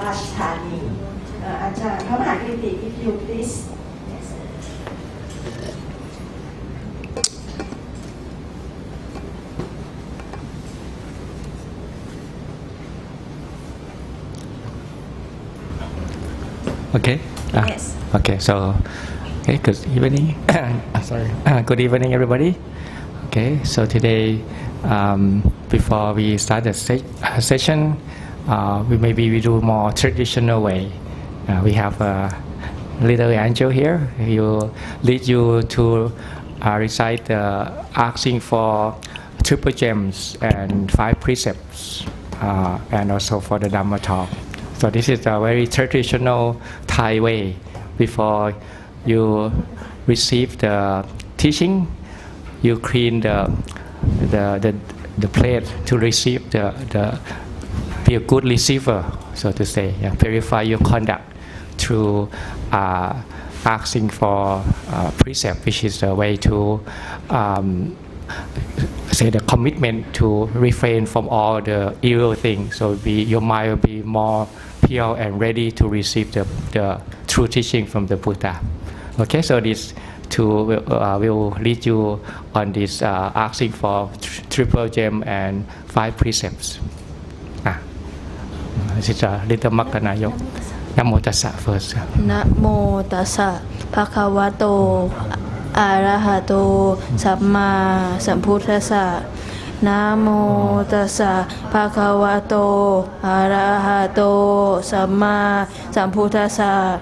ราชธานีอาจารย์พระมหากิติ if you please Okay. Yes. Okay. So, okay. Good evening. Sorry. Good evening, everybody. Okay. So today, before we start the session, we do more traditional way. We have a little angel here. He will lead you to recite asking for triple gems and 5 precepts, and also for the Dhamma talk. So this is a very traditional Thai way. Before you receive the teaching, you clean the plate to receive be a good receiver, so to say. Purify your conduct through asking for precept, which is a way to say the commitment to refrain from all the evil things. So your mind will be more pure and ready to receive the true teaching from the Buddha. Okay, so this two will lead you on this asking for triple gem and 5 precepts. This is a little Makkanayok. Namo tassa first. Namo tassa bhagavato arahato samma sambuddhassa. Namo tassa bhagavato arahato samma sambuddhassa.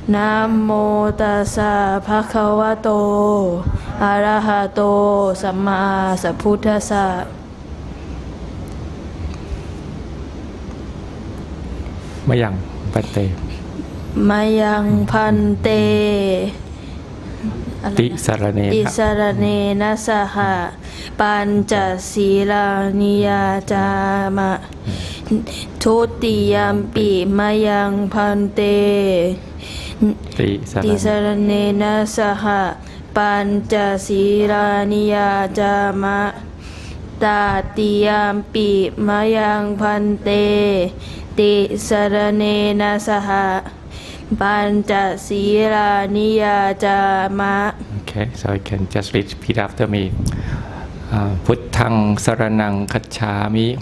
Namo tassa bhagavato arahato samma sambuddhassa. Mayang Pante. Mayang Pante. Ti sarane na saha panca sila niyajama tutiyampi mayang pante ti sarane na saha panca sila niyajama tatiyampi mayang pante ti sarane na saha Panca sila niyajama. Okay, so you can just repeat after me. Puttang saranang kacchami.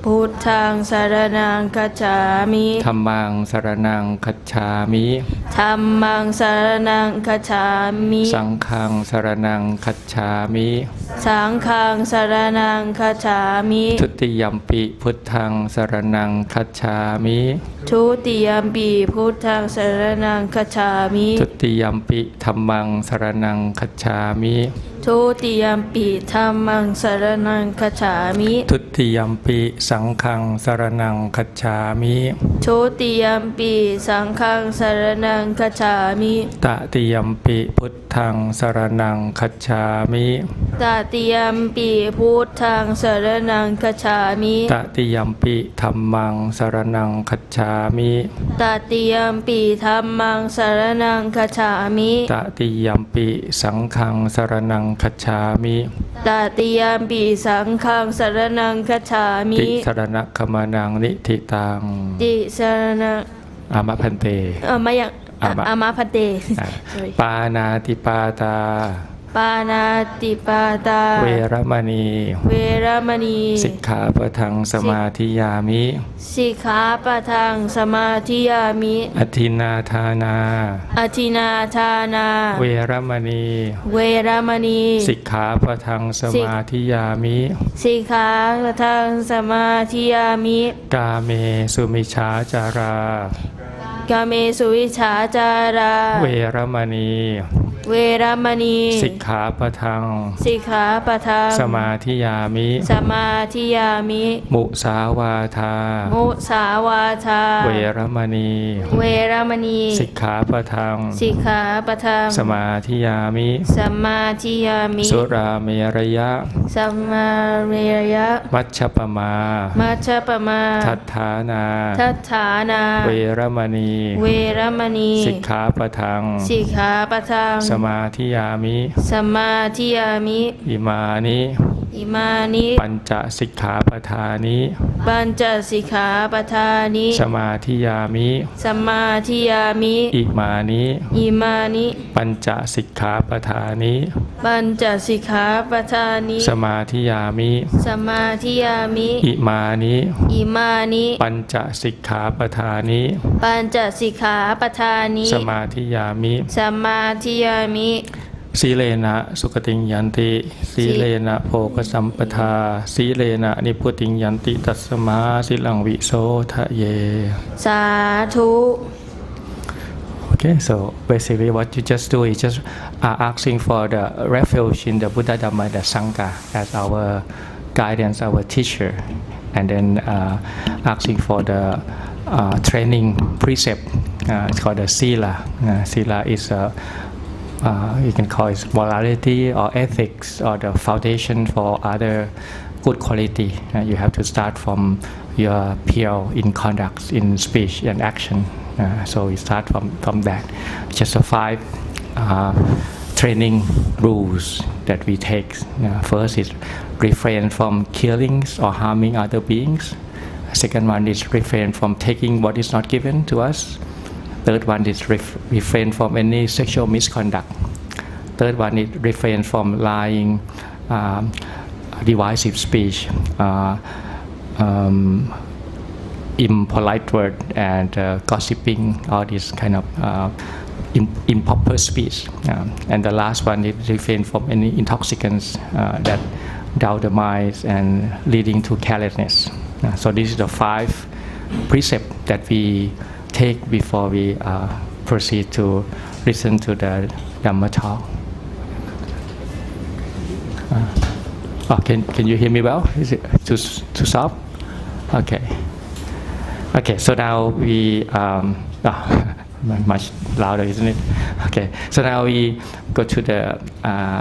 Puttang saranang kacchami. Dhammang saranang kacchami. Dhammang saranang kacchami. Sanghang saranang kacchami. Sanghang saranang kacchami. Tutiyampi puttang saranang kacchami. Tutiyampi puttang saranang kacchami. Tutiyampi dhammang saranang kacchami. Tutiyampi dhammang saranang kacchami. Tutiyampi sanghang saranang kacchami. Tutiyampi sanghang saranang kacchami. Tatiyampi puttang saranang kacchami. Tatiyampi puttang saranang kacchami. Tatiyampi dhammang saranang kacchami. Tatiyampi dhammang saranang kacchami. Tatiyampi sanghang saranang kacchami. Tatiyampi sanghang saranang kacchami. Ti sarana kamanang niti tang. Ti sarana Amapante. Amapante. Panati pata. Panati pata. Veramani. Veramani. Sikkhapathang samadhiyami. Sikkhapathang samadhiyami. Atthinathana. Atthinathana. Veramani. Veramani. Sikkhapathang samadhiyami. Sikkhapathang samadhiyami. Kame sumichācara. Kame suvichācara. Veramani. Veramani. Sikkhapathang. Sikkhapathang. Samadhiyami. Samadhiyami. Musāvātā. Musāvātā. Veramani. Veramani. Sikkhapathang. Sikkhapathang. Samadhiyami. Samadhiyami. Surameraya. Samameraya. Maccapamā. Maccapamā. Tatthāna. Tatthāna. Veramani. Veramani. Sikkhapathang. Sikkhapathang. Samadhiyami. Samadhiyami. Imāni. อิมานิ ปัญจสิกขาปทานิ ปัญจสิกขาปทานิ สมาธิยามิ สมาธิยามิ อิมานิ อิมานิ ปัญจสิกขาปทานิ ปัญจสิกขาปทานิ สมาธิยามิ สมาธิยามิ อิมานิ อิมานิ ปัญจสิกขาปทานิ ปัญจสิกขาปทานิ สมาธิยามิ สมาธิยามิ สีเลนะสุขติงยันติสีเลนะโภคสัมปทาสีเลนะนิพุติงยันติตัสมาสิลังวิโสทะเย สาธุ Okay, so basically what you just do is just asking for the refuge in the Buddha, Dhamma, the Sangha as our guidance, our teacher, and then asking for the training precept. It's called the Sila. Sila is you can call it morality or ethics or the foundation for other good quality. You have to start from your pure in conduct, in speech and action. So we start from that. Just the 5 training rules that we take. First is refrain from killing or harming other beings. Second one is refrain from taking what is not given to us. Third one is refrain from any sexual misconduct. Third one is refrain from lying, divisive speech, impolite word, and gossiping, all this kind of improper speech. And the last one is refrain from any intoxicants that dull the minds and leading to carelessness. So this is the 5 precepts that we take before we proceed to listen to the Dhamma talk. Can you hear me well? Is it too soft? Okay. Okay, so now we much louder, isn't it? Okay, so now we go to the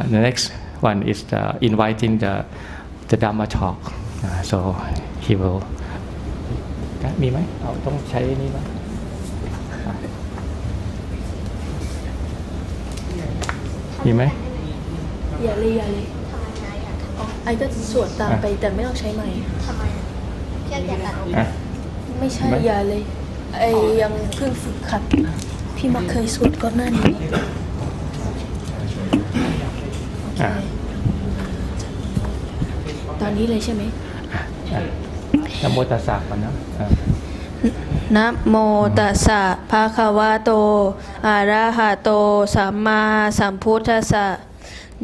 next one is the inviting the Dhamma talk. So he will. มีไหมเอาต้องใช้นี่ไหมมีไหมอย่าเลยไอ้ก็สวดตามไปแต่ไม่ต้องใช้ไมค์ทำไมอยากตัดไม่ใช่อย่าเลยไอ้ยังเพิ่งฝึกขัดพี่มักเคยสวดก่อนหน้านี้ตอนนี้เลยใช่ไหมนะโมตัสสะก่อนนะนะโมตัสสะภะคะวะโตอะระหะโตสัมมาสัมพุทธัสสะ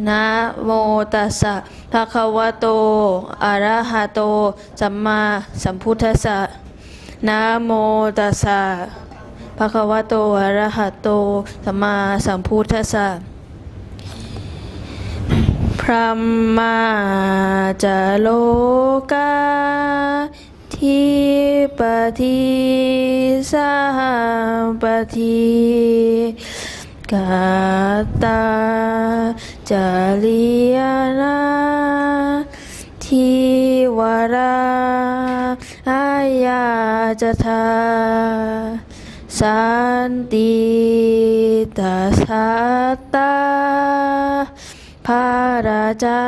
นะโมตัสสะภะคะวะโตอะระหะโตสัมมาสัมพุทธัสสะนะโมตัสสะภะคะวะโตอะระหะโตสัมมาสัมพุทธัสสะพระมาจาโลกาทิปติสัมปติกาตาจาริยานาทิวราอายาจทาสันติตัสสะตาภาราจา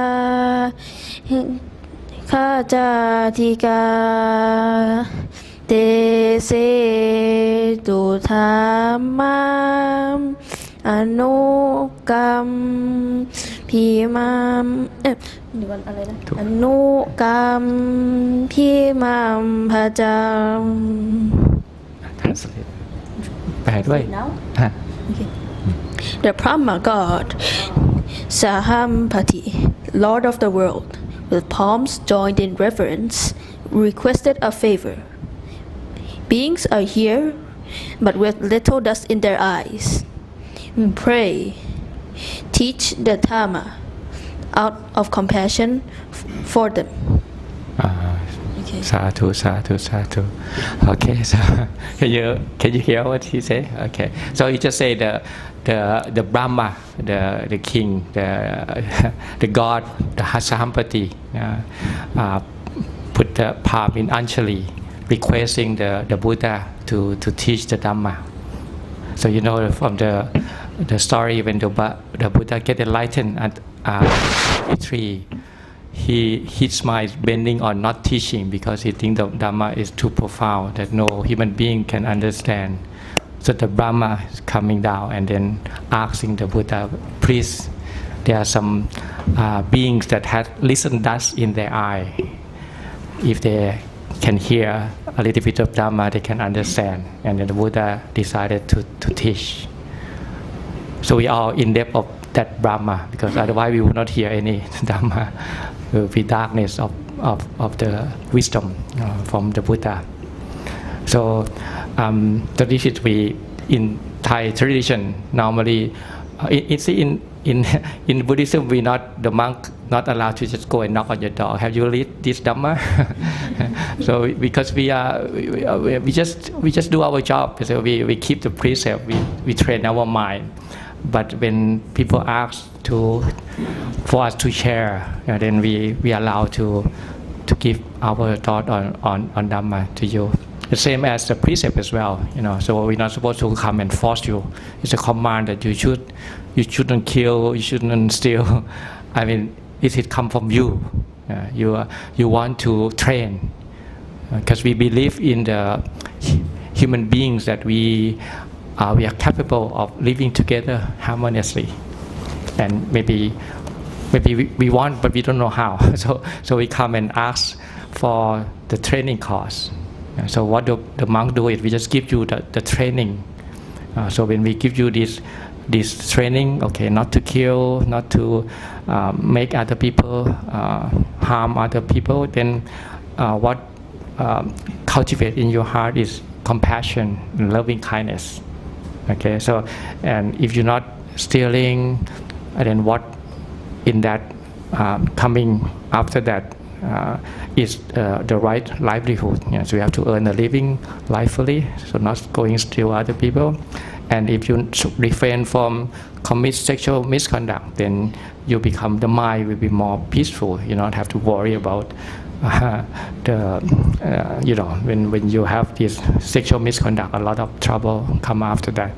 ข้าจาธิกาเตเสตุธรรมัมอนุกรรมพิมัมนี่วันอะไรนะอนุกรรมพิมัมพระจำแปลด้วย The Brahma God Sahampati, Lord of the world, with palms joined in reverence, requested a favor. Beings are here, but with little dust in their eyes. Pray, teach the Dhamma out of compassion for them. Okay. Sadhu, sadhu, sadhu. Okay, so can you hear what he say? Okay, so he just say the Brahma, the king, the god, the Sahampati, put the palm in Anjali, requesting the Buddha to teach the Dhamma. So you know from the story when the Buddha get enlightened at the tree, his mind is bending on not teaching because he thinks the Dhamma is too profound that no human being can understand. So the Brahma is coming down and then asking the Buddha, please, there are some beings that have listen dust in their eye. If they can hear a little bit of Dhamma, they can understand. And then the Buddha decided to teach. So we are in depth of that Brahma, because otherwise we would not hear any Dhamma. It will be darkness of the wisdom from the Buddha. So this is we in Thai tradition normally. In Buddhism, the monk not allowed to just go and knock on your door. Have you read this Dhamma? So because we just do our job. So we keep the precept. We train our mind. But when people ask for us to share, then we allow to give our thought on Dhamma to you. The same as the precept as well, So we're not supposed to come and force you. It's a command that you shouldn't kill, you shouldn't steal. I mean, it come from you. You want to train, because we believe in the human beings that we are capable of living together harmoniously, and maybe we want, but we don't know how. So we come and ask for the training course. So what the monk do is we just give you the training. So when we give you this training, okay, not to kill, not to make other people harm other people, then what cultivate in your heart is compassion and loving kindness. Okay, so and if you're not stealing, then what in that coming after that is the right livelihood. So you have to earn a living lifefully, so not going to steal other people. And if you refrain from commit sexual misconduct, then the mind will be more peaceful. You don't have to worry about when you have this sexual misconduct, a lot of trouble come after that.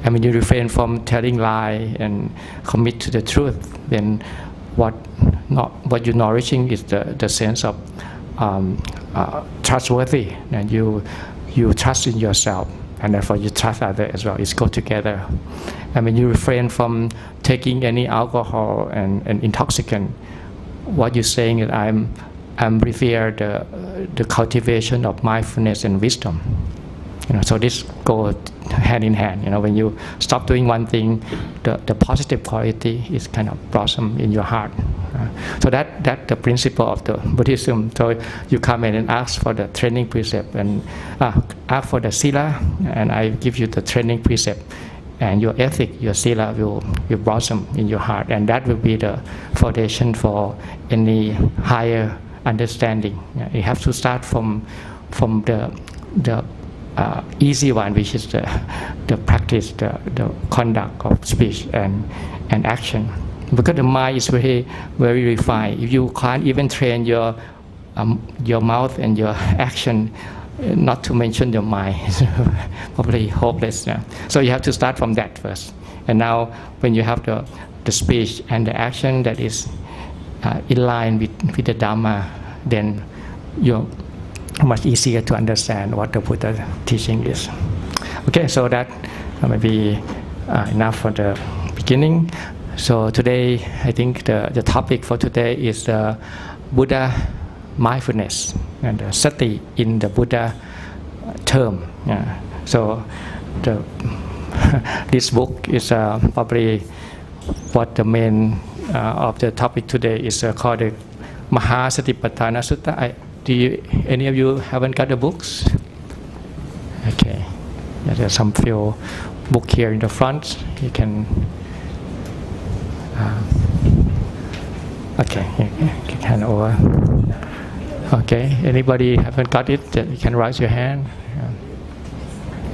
And when you refrain from telling lie and commit to the truth, then what you're nourishing is the sense of trustworthy, and you trust in yourself, and therefore you trust others as well. It's go together. And when you refrain from taking any alcohol and intoxicant, what you're saying is I'm revere the cultivation of mindfulness and wisdom. So this go hand in hand. When you stop doing one thing, the positive quality is kind of blossom in your heart. So that's the principle of the Buddhism. So you come in and ask for the training precept, and ask for the sila, and I give you the training precept, and your ethic, your sila will blossom in your heart, and that will be the foundation for any higher understanding. You have to start from the easy one, which is the practice, the conduct of speech and action. Because the mind is very, very refined. If you can't even train your mouth and your action, not to mention your mind, it's probably hopeless. So you have to start from that first. And now when you have the speech and the action that is in line with the Dhamma, then you're much easier to understand what the Buddha teaching is. Okay, so that may be enough for the beginning. So today, I think the topic for today is the Buddha mindfulness and the sati in the Buddha term. So this book is probably what the main of the topic today is called the Maha Satipatthana Sutta. Any of you haven't got the books? Okay, there's some few book here in the front. You can. Okay, you can over. Okay, anybody haven't got it? You can raise your hand.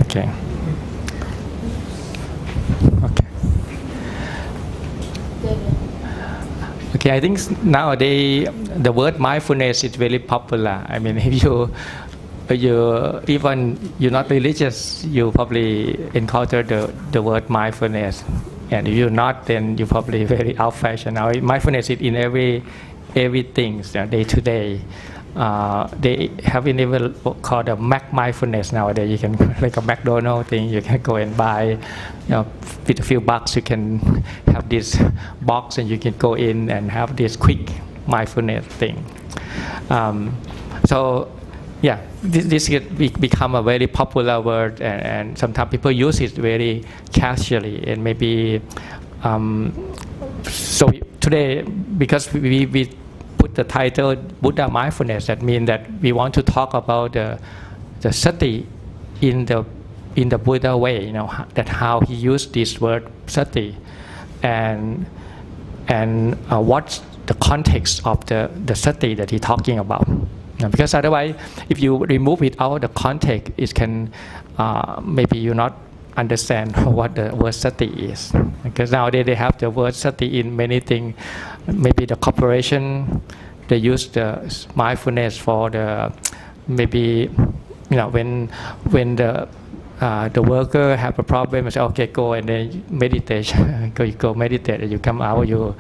Okay. Okay, I think nowadays the word mindfulness is very popular. I mean, if you even you're not religious, you probably encounter the word mindfulness. And if you're not, then you're probably very old-fashioned. Now, mindfulness is in everything day to day. They have even called a Mac mindfulness nowadays. You can like a McDonald's thing. You can go and buy, with a few bucks, you can have this box and you can go in and have this quick mindfulness thing. So, yeah, this become a very popular word, and sometimes people use it very casually, and maybe. So today, because we put the title Buddha-Mindfulness, that means that we want to talk about the sati in the Buddha way, that how he used this word sati, and what's the context of the sati that he's talking about. Because otherwise, if you remove it out of the context, it can maybe you not understand what the word sati is. Because nowadays they have the word sati in many things. Maybe the corporation, they use the mindfulness for the maybe when the worker have a problem, say okay, go and then meditate. go meditate, and you come out, you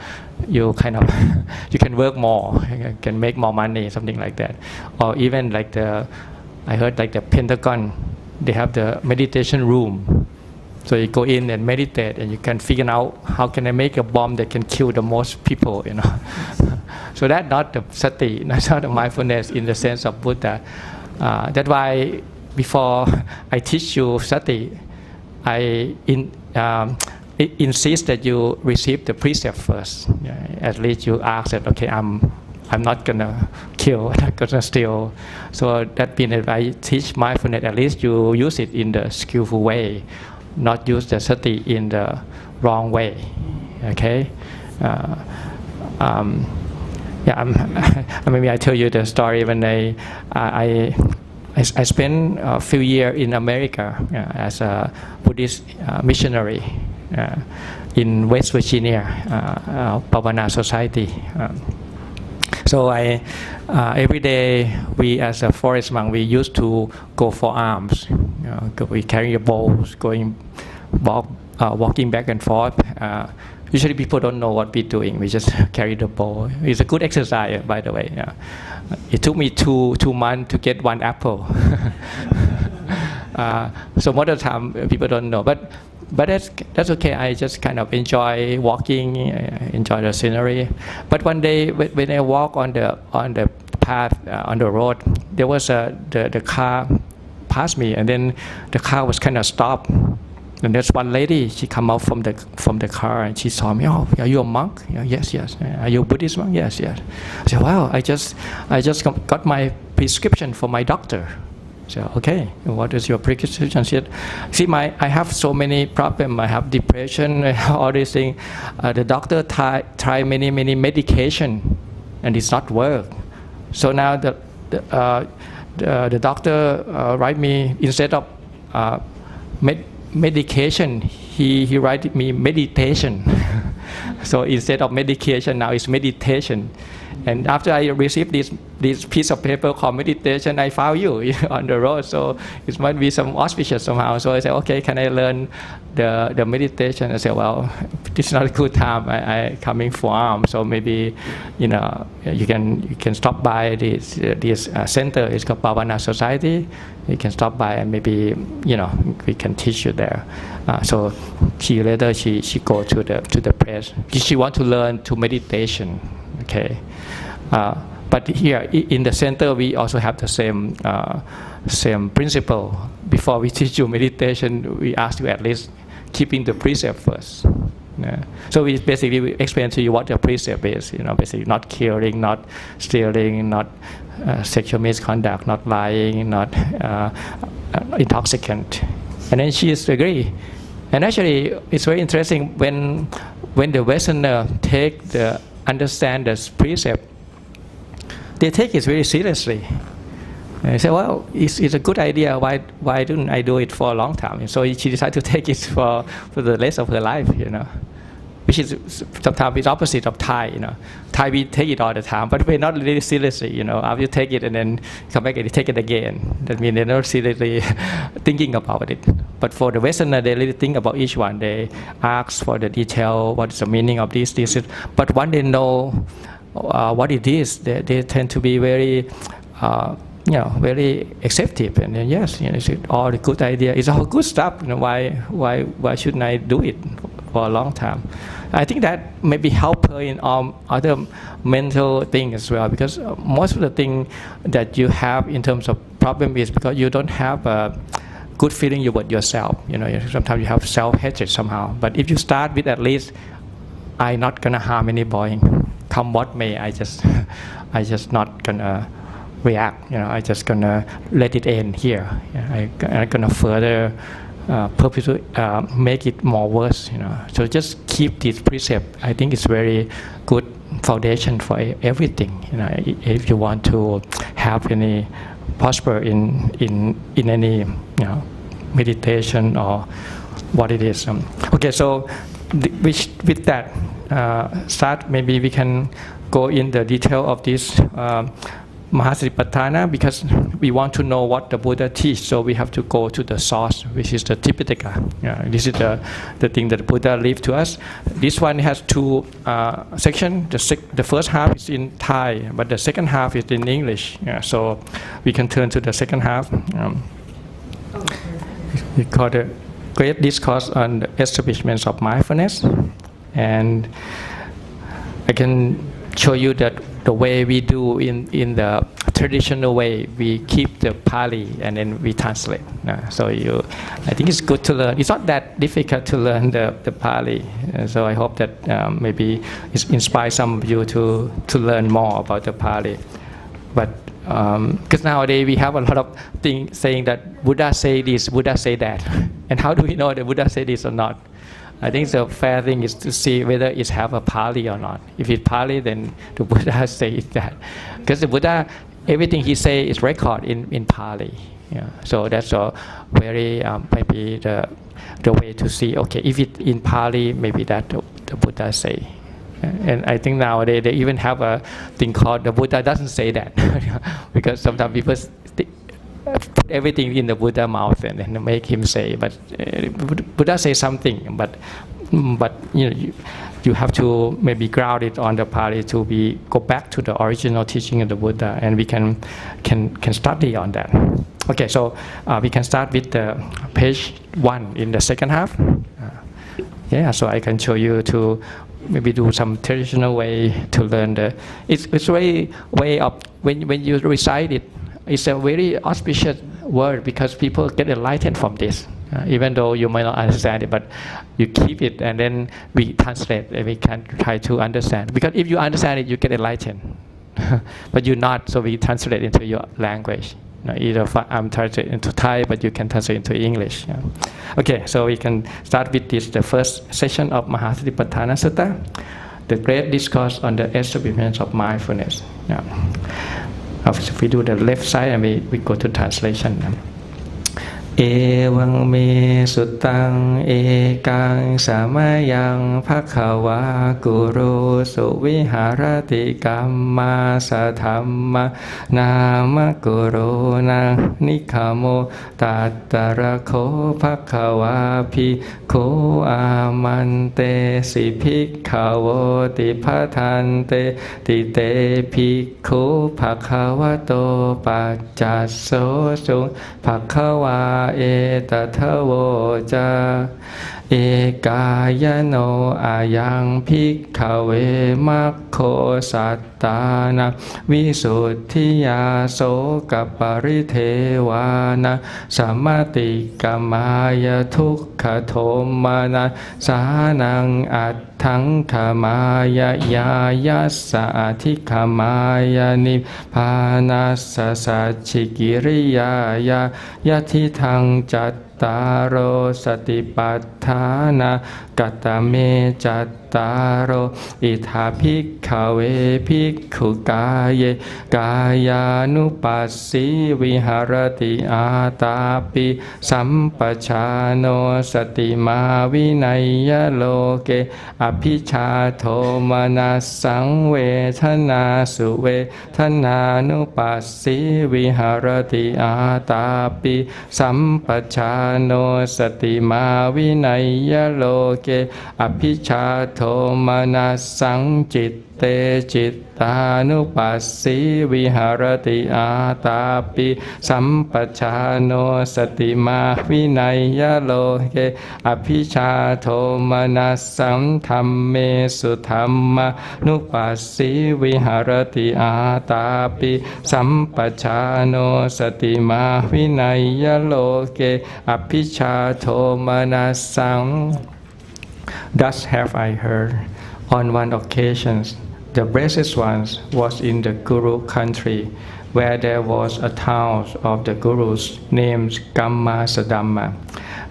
kind of you can work more, you can make more money, something like that. Or even like I heard like the Pentagon, they have the meditation room. So you go in and meditate, and you can figure out how can I make a bomb that can kill the most people, So that's not the sati, that's not the mindfulness in the sense of Buddha. That's why before I teach you sati, I insist that you receive the precept first. At least you ask that, okay, I'm not gonna kill, I'm not gonna steal. So that means if I teach mindfulness, at least you use it in the skillful way, not use the sati in the wrong way. Okay. Maybe I tell you the story when I spent a few years in America as a Buddhist missionary in West Virginia, Phramahā Society. So every day we, as a forest monk, we used to go for alms. We carry the bowls, walking back and forth. Usually people don't know what we're doing. We just carry the bowl. It's a good exercise, by the way. It took me two months to get one apple. So most of the time people don't know, but that's okay. I just kind of enjoy walking, enjoy the scenery. But one day when I walk on the path on the road, there was the car passed me, and then the car was kind of stopped. And there's one lady. She come out from the car, and she saw me. Oh, are you a monk? Yes. Are you a Buddhist monk? Yes. I said, wow. I just got my prescription from my doctor. So okay, what is your prescription? She said, see, I have so many problems. I have depression, all these things. The doctor try many medication, and it's not work. So now the doctor write me, instead of medication, he write me meditation. So instead of medication, now it's meditation. And after I received this piece of paper called meditation, I found you on the road. So it might be some auspicious somehow. So I said, okay, can I learn the meditation? I said, well, this is not a good time. I coming for alms. So maybe you can stop by this center. It's called Phramahā Society. You can stop by, and maybe we can teach you there. So she later she go to the place. She want to learn to meditation. Okay. But here in the center, we also have the same principle. Before we teach you meditation, we ask you at least keeping the precept first. So we basically explain to you what the precept is. Basically not killing, not stealing, not sexual misconduct, not lying, not intoxicant. And then she agree. And actually, it's very interesting when the Westerner understand the precept, they take it very seriously. They say, well, it's a good idea. Why didn't I do it for a long time? So she decided to take it for the rest of her life, which is sometimes it's opposite of Thai. Thai, we take it all the time, but we're not really seriously. After you take it and then come back and you take it again. That means they're not seriously thinking about it. But for the Westerner, they really think about each one. They ask for the detail, what is the meaning of this. But when they know what it is. They tend to be very very acceptive, and then yes, it's all the good idea. It's all good stuff. Why shouldn't I do it for a long time? I think that maybe help her in other mental things as well, because most of the thing that you have in terms of problem is because you don't have a good feeling about yourself. Sometimes you have self-hatred somehow. But if you start with at least, I'm not gonna harm anybody, come what may, I just not gonna react. I just gonna let it end here. I'm gonna further make it more worse. So just keep this precept. I think it's very good foundation for everything. If you want to have any prosper in any meditation or what it is. Okay, so with that start, maybe we can go in the detail of this Mahasatipatthana, because we want to know what the Buddha teach, so we have to go to the source, which is the Tipitaka. This is the thing that the Buddha left to us. This one has two sections. The first half is in Thai, but the second half is in English. So we can turn to the second half. We call the Great Discourse on the Establishment of Mindfulness, and I can show you that the way we do in the traditional way, we keep the Pali and then we translate. So I think it's good to learn. It's not that difficult to learn the Pali. So I hope that maybe it inspires some of you to learn more about the Pali. But because nowadays we have a lot of things saying that Buddha say this, Buddha say that, and how do we know that Buddha say this or not? I think the fair thing is to see whether it have a Pali or not. If it's Pali, then the Buddha says that, because the Buddha, everything he say is recorded in Pali. So that's a very maybe the way to see. Okay, if it's in Pali, maybe that the Buddha say. And I think nowadays they even have a thing called the Buddha doesn't say that, because sometimes people put everything in the Buddha mouth and then make him say. But Buddha say something, but you have to maybe ground it on the Pali to go back to the original teaching of the Buddha, and we can study on that. Okay, so we can start with the page 1 in the second half. So I can show you to maybe do some traditional way to learn it's very way of when you recite it. It's a very auspicious word, because people get enlightened from this, even though you might not understand it, but you keep it and then we translate and we can try to understand. Because if you understand it, you get enlightened, but you're not, so we translate into your language. Either I'm translating into Thai, but you can translate into English. Okay, so we can start with this, the first session of Mahasatipatthana Sutta, the Great Discourse on the Establishment of Mindfulness. If we do the left side and we go to translation. Evaṃ me suttaṃ ekaṃ samayaṃ bhakkhavā guru suvihārati kamma sathamma nama guru na nikamo tattarako bhakkhavā bhikkhu amante si bhikkhavoti patante tite bhikkhu bhakkhavato paccasso sung bhakkhavāเอตทะโวจาเอกายโนอายังภิกขเวมัคโคสัตตานังวิสุทธิยาโสกัปปริเทวานะสัมมติกัมมายทุกขโทมานะสานังอัตถังขมายยายัสสะอธิขมายนิพพานัสสะสัจฉิกิริยายายะทิทังจัตตารโรสติปัฏฐานะกัตตเมจัตตารโรอิทาภิกขเวภิกขุกายเยกายานุปัสสีวิหารติอาตาปิสัมปชาโนสติมาวินัยยโลเกอภิชาโทมนัสสังเวทนาสุเวทนานุปัสสีวิหารติอาตาปิสัมปชาโนสติมาวินัยยโลเก เกอภิชาโทมนัสสังจิตเตจิตตานุปัสสีวิหารติอาตาปิสัมปชาโนสติมาวินัยยโลเกอภิชาโทมนัสสังธัมเมสุธัมมานุปัสสีวิหารติอาตาปิสัมปชาโนสติมาวินัยยโลเกอภิชาโทมนัสสัง Thus have I heard. On one occasion, the blessed ones was in the Guru country, where there was a town of the Gurus named Kamma Sadamma.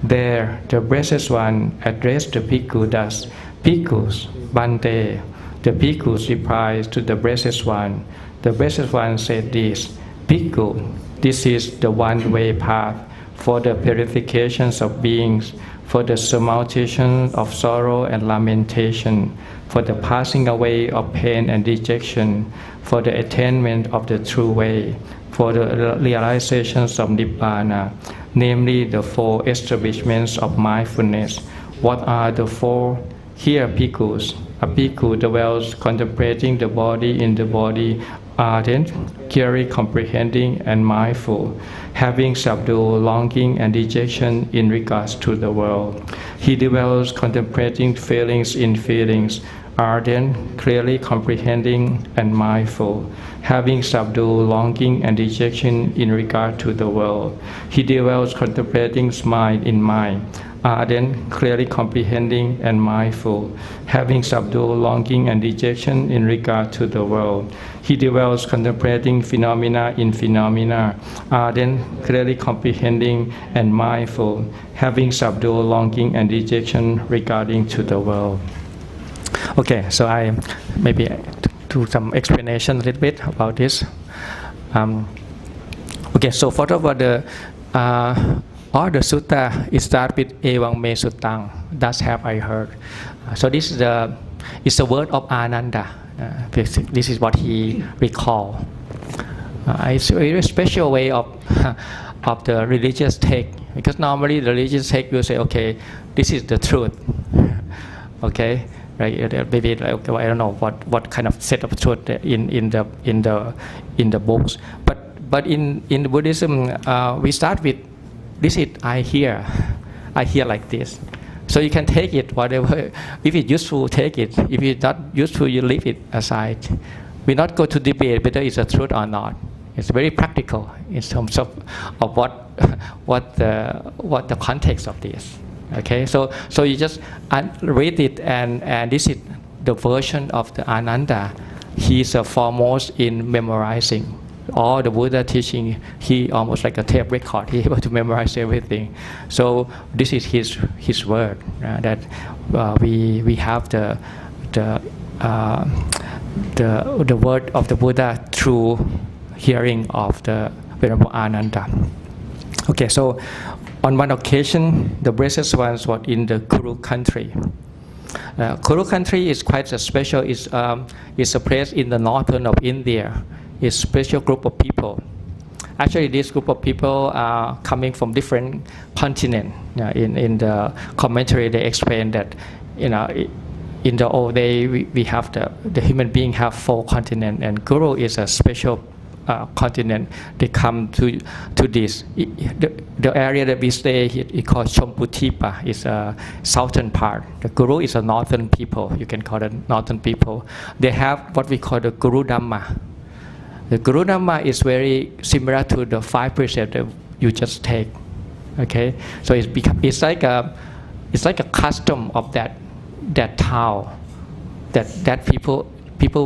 There, the blessed one addressed the Bhikkhu thus, Bhikkhus, Bhante. The Bhikkhus replied to the blessed one. The blessed one said this, Bhikkhu, this is the one-way path for the purifications of beings, for the surmountation of sorrow and lamentation, for the passing away of pain and dejection, for the attainment of the true way, for the realizations of Nibbana, namely the four establishments of mindfulness. What are the four? Here, bhikkhus. A bhikkhu dwells contemplating the body in the body, ardent, clearly comprehending and mindful, having subdued longing and dejection in regards to the world. He dwells contemplating feelings in feelings, ardent, clearly comprehending and mindful, having subdued longing and dejection in regard to the world. He dwells contemplating mind in mind, ardent, clearly comprehending and mindful, having subdued longing and dejection in regard to the world. He dwells contemplating phenomena in phenomena, ardent, clearly comprehending and mindful, having subdued longing and dejection regarding to the world. Okay, so I maybe do some explanation a little bit about this. Okay, so first of all, all the sutta it start with Evang Me Suttang. Thus have I heard. So this is the word of Ananda. This is what he recall. It's a very special way of the religious take, because normally the religious take will say, okay, this is the truth. Okay, right? Maybe like, I don't know what kind of set of truth in the books. But in Buddhism, we start with this is I hear like this. So you can take it whatever. If it's useful, take it. If it's not useful, you leave it aside. We not go to debate whether it's a truth or not. It's very practical in terms of what the context of this. Okay, so you just read it, and this is the version of the Ananda. He is foremost in memorizing all the Buddha teaching. He almost like a tape record. He able to memorize everything. So this is his word that we have the word of the Buddha through hearing of the Venerable Ananda. Okay, so on one occasion, the blessed ones were in the Kuru country. Kuru country is quite special. It's a place in the northern of India. It's a special group of people. Actually, this group of people are coming from different continents. In the commentary, they explain that, in the old day, we have the human being have 4 continents, and Guru is a special continent. They come to this. The area that we stay here is called Chomputipa. It's a southern part. The Guru is a northern people. You can call it northern people. They have what we call the Guru Dhamma. The Guru Dhamma is very similar to the 5 precepts that you just take. Okay, so it's like a custom of that town, that people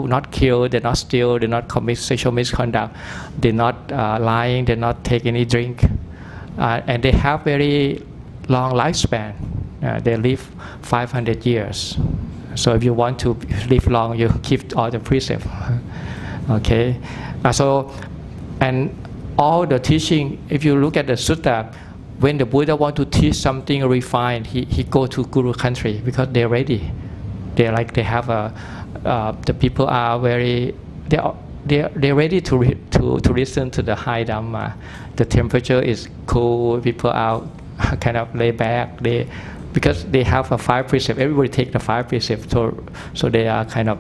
not kill, they're not steal, they're not commit sexual misconduct, they're not lying, they're not take any drink, and they have very long lifespan. They live 500 years. So if you want to live long, you keep all the precepts. Okay, and all the teaching, if you look at the sutta, when the Buddha want to teach something refined, he go to Guru country because they're ready. They have the people are very, they're ready to listen to the high Dhamma. The temperature is cool. People are kind of laid back. because they have a 5 precepts. Everybody take the 5 precepts, so they are kind of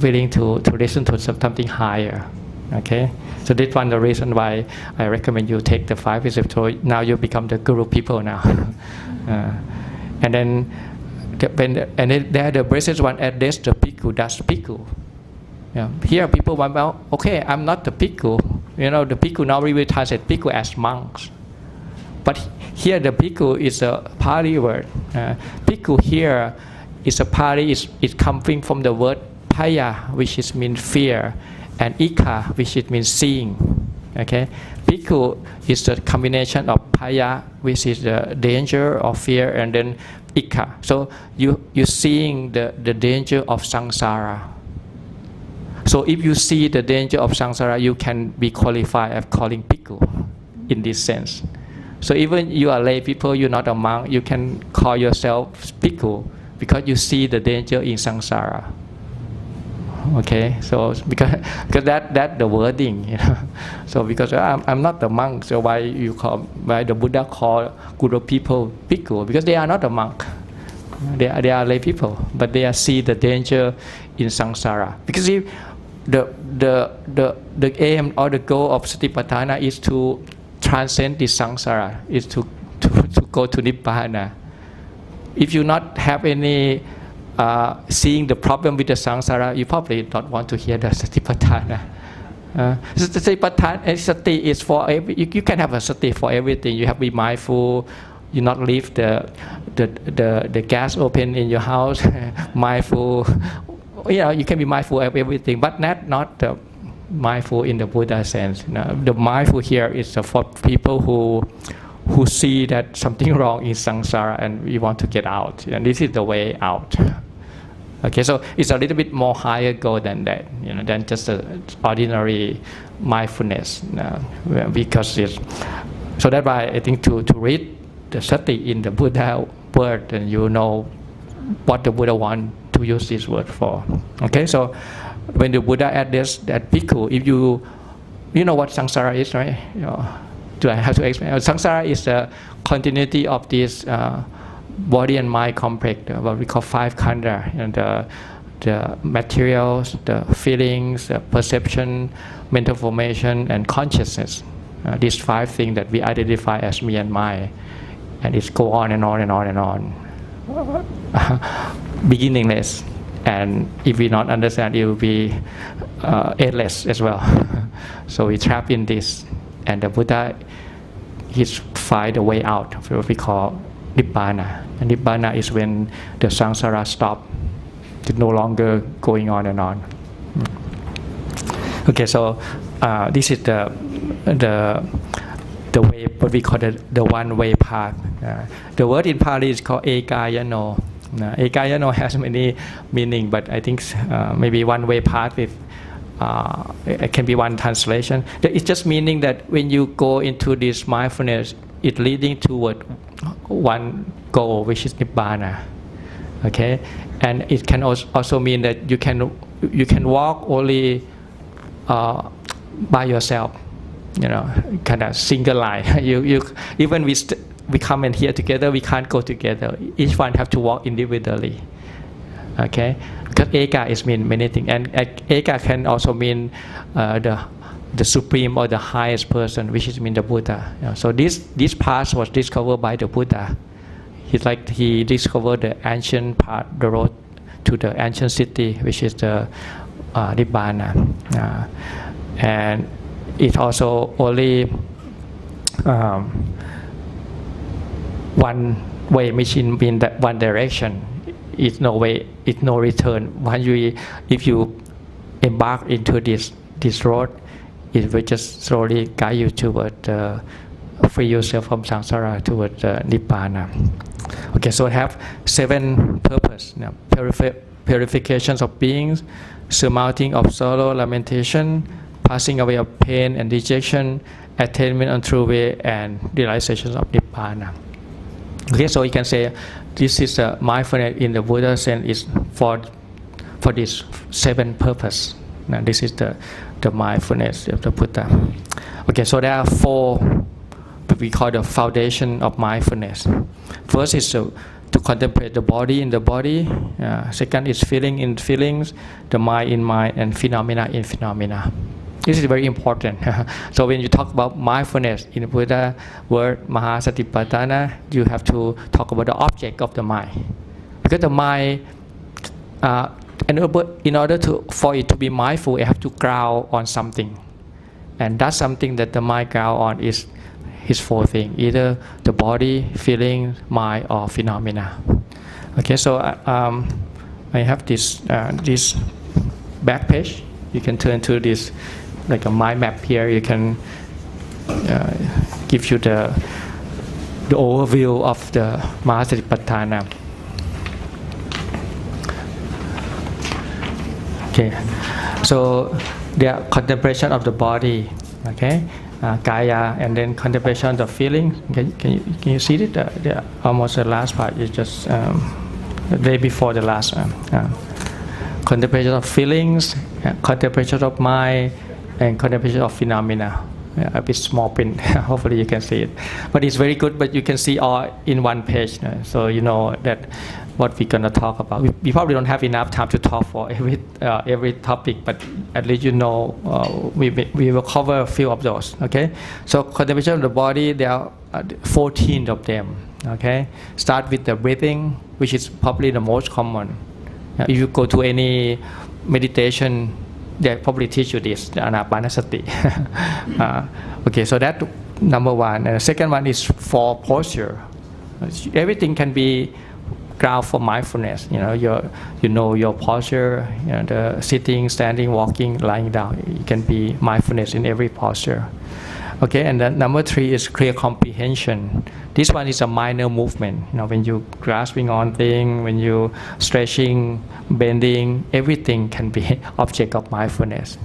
willing to listen to something higher. Okay, so that's one of the reason why I recommend you take the 5 precepts. So now you become the guru people now. And then the Blessed One address the bhikkhu, that's bhikkhu. Yeah. Here people want, well, okay, I'm not the bhikkhu. The bhikkhu normally we translate bhikkhu as monks. But here the bhikkhu is a Pali word. Bhikkhu here is a Pali, it's coming from the word paya, which is means fear, and ikha, which it means seeing. Okay, bhikkhu is the combination of paya, which is the danger or fear, and then ikha. So you're seeing the danger of samsara. So if you see the danger of samsara, you can be qualified as calling bhikkhu in this sense. So even you are lay people, you're not a monk, you can call yourself bhikkhu because you see the danger in samsara. Okay, so because that the wording, So because I'm not the monk, so why the Buddha call guru people bhikkhu? Because they are not a monk, they are lay people, but they see the danger in samsara. Because if the aim or the goal of Satipatthana is to transcend this samsara, is to go to nibbana. If you not have any seeing the problem with the samsara, you probably don't want to hear the Satipatthana. Satipatthana, sati is for you can have a sati for everything. You have to be mindful. You not leave the gas open in your house. Mindful. You can be mindful of everything, but not the mindful in the Buddha sense. The mindful here is for people who see that something wrong in samsara and we want to get out, and this is the way out. Okay, so it's a little bit more higher goal than that, than just an ordinary mindfulness, because it's so that's why I think to read the sati in the Buddha word, and you know what the Buddha want to use this word for. Okay, so when the Buddha addressed that bhikkhu, if you know what samsara is, right? Do I have to explain? Samsara is the continuity of this body and mind complex, what we call 5 khandha, and the materials, the feelings, the perception, mental formation, and consciousness. These 5 things that we identify as me and my, and it's go on and on and on and on, beginningless. And if we not understand, it will be endless as well. So we trap in this, and the Buddha, he's find a way out, what we call nibbana. And nibbana is when the samsara stop, it's no longer going on and on. Okay, so this is the way, what we call the one-way path. The word in Pali is called ekayano. Ekayano has many meaning, but I think maybe one-way path with it can be one translation. It's just meaning that when you go into this mindfulness, it's leading toward one goal, which is nibbana. Okay, and it can also mean that you can walk only by yourself, kind of single line. Even we come in here together, we can't go together. Each one have to walk individually. Okay, because eka is mean many things, and eka can also mean the supreme or the highest person, which is mean the Buddha. So this path was discovered by the Buddha. He discovered the ancient path, the road to the ancient city, which is the nibbana, and it also only one way, which in that one direction. It's no way, it's no return. If you embark into this road, it will just slowly guide you toward free yourself from samsara, toward nibbana. Okay, so I have 7 purposes: purifications of beings, surmounting of sorrow, lamentation, passing away of pain and dejection, attainment on true way, and realization of nibbana. Okay, so you can say this is mindfulness in the Buddha sense is for these 7 purposes. Now this is the mindfulness of the Buddha. Okay, so there are 4 we call the foundation of mindfulness. First is to contemplate the body in the body. Second is feeling in feelings, the mind in mind, and phenomena in phenomena. This is very important. So when you talk about mindfulness in the Buddha word Mahasatipatthana, you have to talk about the object of the mind, because the mind, in order for it to be mindful, it have to ground on something, and that's something that the mind ground on is his four things: either the body, feeling, mind, or phenomena. Okay, so I have this back page. You can turn to this like a mind map here. You can give you the overview of the Mahasatipatthana. Okay, so the contemplation of the body, okay, kaya, and then contemplation of the feeling. Can you see it? Almost the last part is just the day before the last one. Contemplation of feelings, contemplation of mind, and contemplation of phenomena. A bit small print. Hopefully you can see it, but it's very good. But you can see all in one page, so you know that what we're gonna talk about. We probably don't have enough time to talk for every topic, but at least you know we will cover a few of those. Okay, so contemplation of the body, there are 14 of them. Okay, start with the breathing, which is probably the most common. If you go to any meditation, they probably teach you this, the anapanasati. Okay, so that number one. And the second one is for posture. Everything can be ground for mindfulness. You know your posture, the sitting, standing, walking, lying down. It can be mindfulness in every posture. Okay, and then number three is clear comprehension. This one is a minor movement. When you grasping on thing, when you stretching, bending, everything can be object of mindfulness.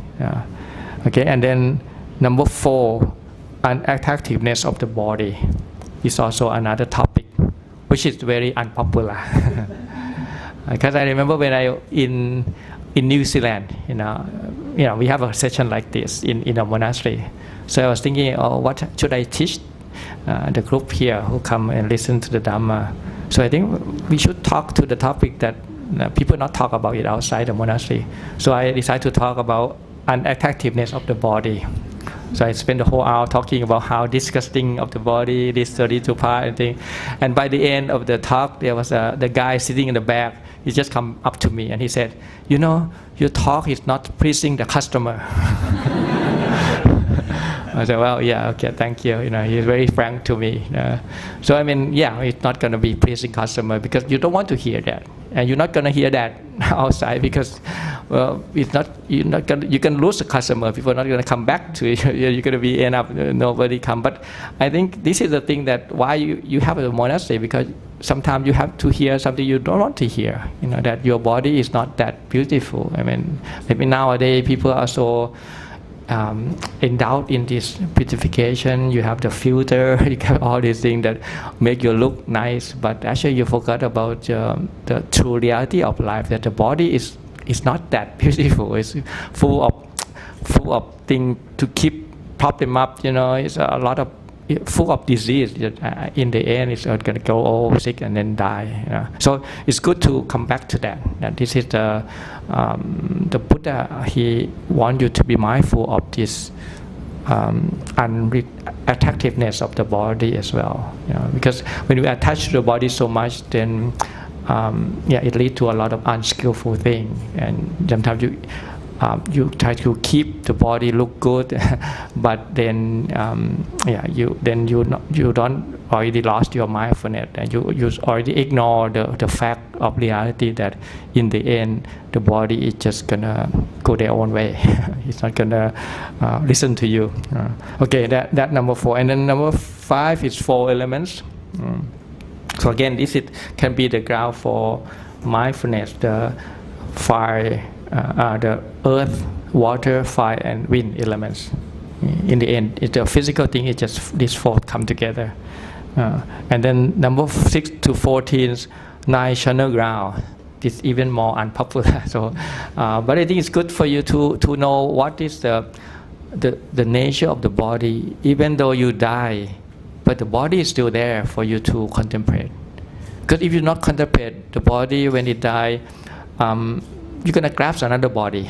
Okay, and then number four, unattractiveness of the body is also another topic, which is very unpopular. Because I remember when I in New Zealand, we have a session like this in a monastery. So I was thinking, what should I teach the group here who come and listen to the Dhamma? So I think we should talk to the topic that people not talk about it outside the monastery. So I decided to talk about unattractiveness of the body. So I spent the whole hour talking about how disgusting of the body, this 32 part and thing. And by the end of the talk, there was the guy sitting in the back. He just come up to me and he said, your talk is not pleasing the customer. I said, well, yeah, okay, thank you. He's very frank to me. So I mean, yeah, it's not going to be pleasing customer because you don't want to hear that, and you're not going to hear that outside because, well, you can lose a customer. People are not going to come back to you. You're going to be end up nobody come. But I think this is the thing that why you have a monastery, because sometimes you have to hear something you don't want to hear. That your body is not that beautiful. I mean, maybe nowadays people are so endowed in this beautification. You have the filter, you have all these things that make you look nice, but actually you forgot about the true reality of life, that the body is not that beautiful. It's full of things to keep prop them up. It's a lot of full of disease. In the end, it's going to go all sick and then die. So it's good to come back to that. That this is the Buddha. He wants you to be mindful of this unattractiveness of the body as well. Because when we attach to the body so much, then it leads to a lot of unskillful things, and sometimes you try to keep the body look good, but then you don't already lost your mindfulness, and you already ignore the fact of reality that in the end the body is just gonna go their own way. It's not gonna listen to you. Okay, that number four, and then number five is four elements. So again, this can be the ground for mindfulness. The fire, the earth, water, fire, and wind elements. In the end, it's a physical thing. It's just these four come together. And then number 6 to 14 is 9 channel ground. It's even more unpopular. So, but I think it's good for you to know what is the nature of the body. Even though you die, but the body is still there for you to contemplate. Because if you not contemplate the body when it die, you're gonna grasp another body.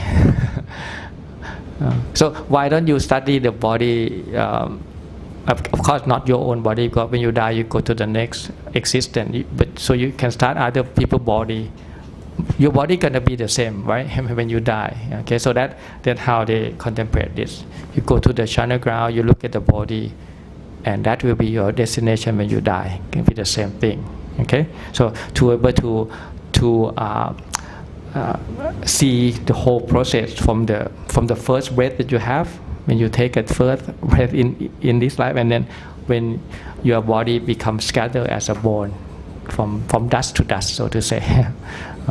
So why don't you study the body? Of course, not your own body, because when you die, you go to the next existence. But so you can start other people's body. Your body gonna be the same, right? When you die. Okay, so that's how they contemplate this. You go to the China ground, you look at the body, and that will be your destination when you die. It can be the same thing. Okay, so to able to see the whole process from the first breath that you have, when you take a first breath in this life, and then when your body becomes scattered as a bone from dust to dust, so to say.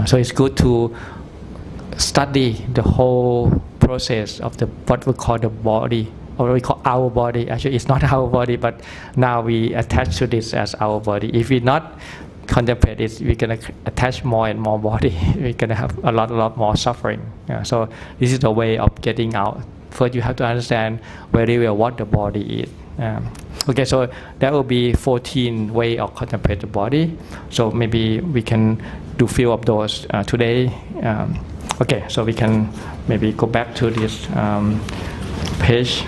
So it's good to study the whole process of what we call the body, or we call our body. Actually, it's not our body, but now we attach to this as our body. If we not contemplate it, we're going to attach more and more body. We're going to have a lot more suffering. So this is the way of getting out. First, you have to understand very well what the body is. Okay, so that will be 14 way of contemplate the body. So maybe we can do few of those today. Okay, so we can maybe go back to this page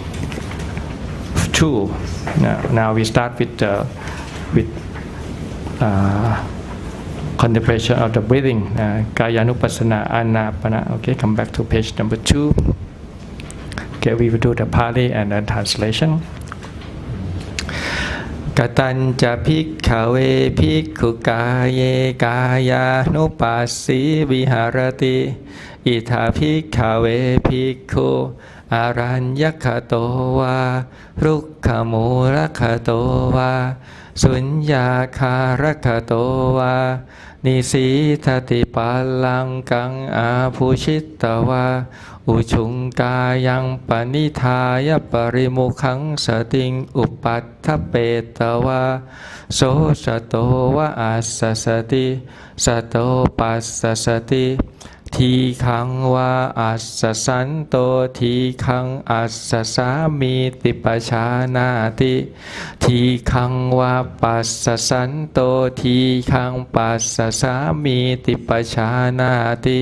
2. Now we start with contemplation of the breathing. Kayanupassana, Anapana. Okay, come back to page number 2. Okay, we will do the Pali and then translation. Katanca bhikkhave bhikkhu kaye kayanupassī viharati itha bhikkhave bhikkhu aranyakato va rukkhamūlakato va suññākārakato va nisīthati palaṅkaṃ ābhuṣittavā uccungkāyaṃ panithāya parimukhaṃ satiṃ upaṭṭhapetavā so sato va assasati sato passasatiทีขังวาอัสสสันโตทีขังอัสสสามีติปชานาติทีขังวาปัสสสันโตทีขังปัสสสามีติปชานาติ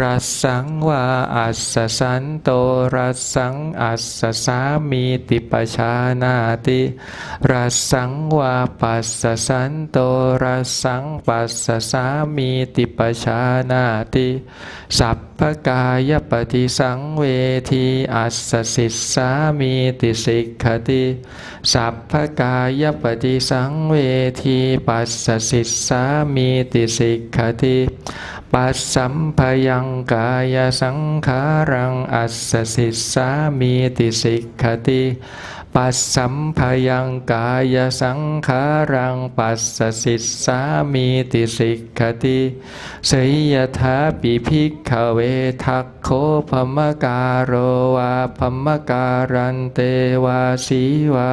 รัสสังวาอัสสสันโตรัสสังอัสสสามีติปชานาติรัสสังวาปัสสสันโตรัสสังปัสสสามีติปชานาติสัพพกายปฏิสังเวทีอัสสสิสสามีติสิกขติสัพพกายปฏิสังเวทีปัสสสิสสามีติสิกขติปัสสัมภยังกายสังขารังอัสสสิสสามีติสิกขติปัสสัมภยังกายสังขารังปัสสสิสสามีติสิกขติสยถาปิภิกขเวทัคโคภมการโรวาภมการันเตวาสีวา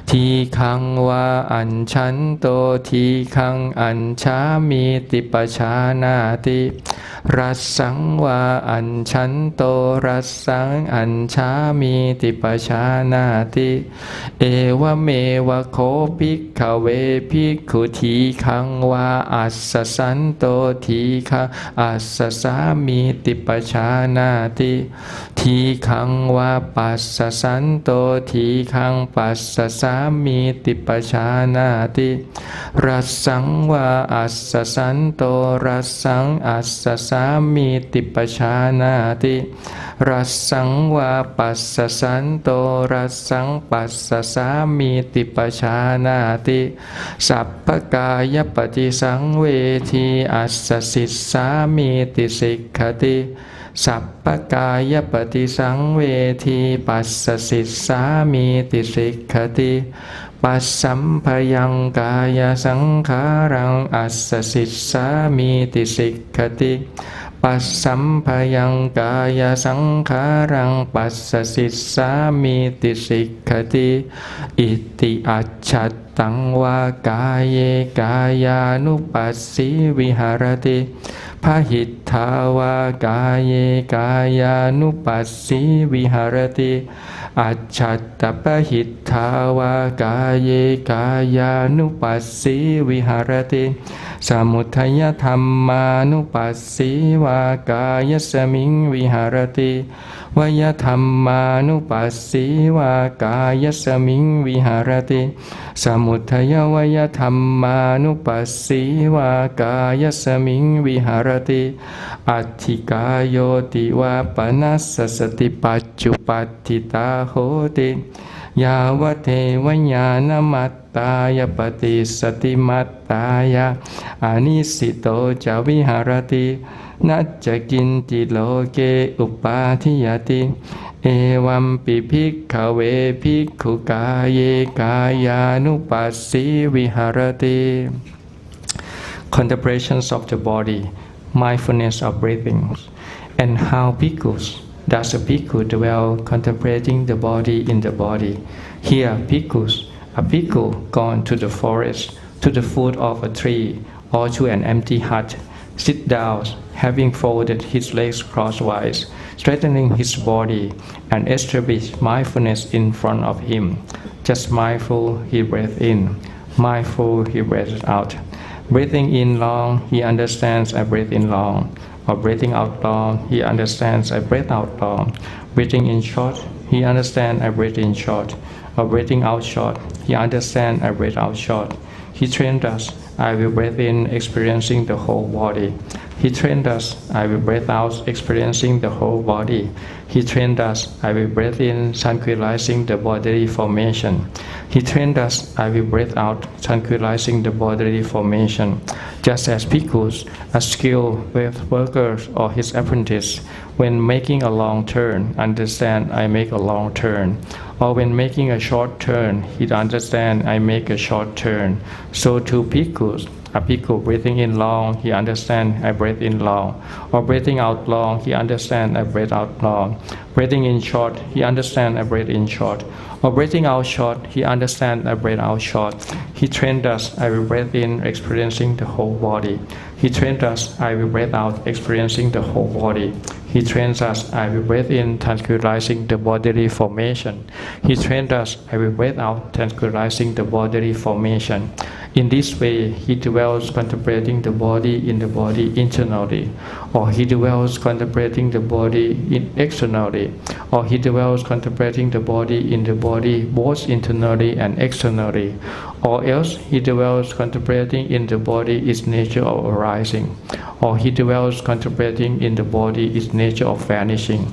ทีขังวาอัญชันโตทีขังอัญชามีติปชานาติรัสสังวาอัญชันโตรัสสังอัญชามีติปชานาติเอวเมวะโคภิกขเวภิกขุทีขังวาอัสสสันโตทีขังอัสสสามีติปชานาติทีขังวาปัสสสันโตทีขังปัสสสามีติปชานาติรัสสังวาอัสสสันโตรัสสังอัสสสามีติปชานาติรัสสังวาปัสสสันโตรัสสังปัสสสามีติปชานาติสัพพกายปฏิสังเวทีอัสสสิสสามีติสิกขติสัพพกายปฏิสังเวทีปัสสสิสสามีติสิกขติปัสสัมภยังกายสังขารังอัสสสิสสามีติสิกขติปัสสัมภยังกายสังขารังปัสสสิสสามีติสิกขติอิติอัจฉัตตังวากายเยกายานุปัสสิวิหารติพหิทธาวากายเยกายานุปัสสิวิหารติ อัจฉตปหิทธาวากายเยกายานุปัสสีวิหารติสมุทัยธรรมานุปัสสีวากายสมิงวิหารติวยธรรมานุปัสสีวากายสมิงวิหารติสมุทัยวยธรรมานุปัสสีวากายสมิงวิหารติอัตถิกายโยติวาปนัสสติปัจจุปัฏฐิตาโหติยาวเทวญาณมัตตายปฏิสติมัตตายะอานิสิโตจาวิหารตินัจจกินติโลเกอุปาทิยติเอวัมปิภิกขเวภิกขุกายเยกายานุปัสสีวิหารติ Contemplations of the body, mindfulness of breathing, and how bhikkhus does a bhikkhu dwell contemplating the body in the body. Here, bhikkhus, a bhikkhu gone to the forest, to the foot of a tree, or to an empty hut, sit down, having folded his legs crosswise, straightening his body, and establish mindfulness in front of him. Just mindful, he breathes in. Mindful, he breathes out. Breathing in long, he understands I breathe in long. Or breathing out long, he understands I breathe out long. Breathing in short, he understands I breathe in short. Or breathing out short, he understands I breathe out short. He trained us, I will breathe in, experiencing the whole body. He trained us, I will breathe out, experiencing the whole body. He trained us, I will breathe in, tranquilizing the bodily formation. He trained us, I will breathe out, tranquilizing the bodily formation. Just as bhikkhus, a skilled worker or his apprentice, when making a long turn, understand I make a long turn. Or when making a short turn, he understand I make a short turn. So too bhikkhus, a bhikkhu breathing in long, he understand I breathe in long. Or breathing out long, he understand I breathe out long. Breathing in short, he understand I breathe in short. Or breathing out short, he understand I breathe out short. He trained us, I will breathe in, experiencing the whole body. He trained us, I will breathe out, experiencing the whole body. He trains us, I will breathe in, tranquilizing the bodily formation. He trained us, I will breathe out, tranquilizing the bodily formation. In this way, he dwells contemplating the body in the body internally, or he dwells contemplating the body externally, or he dwells contemplating the body in the body both internally and externally, or else he dwells contemplating in the body its nature of arising, or he dwells contemplating in the body its nature of vanishing,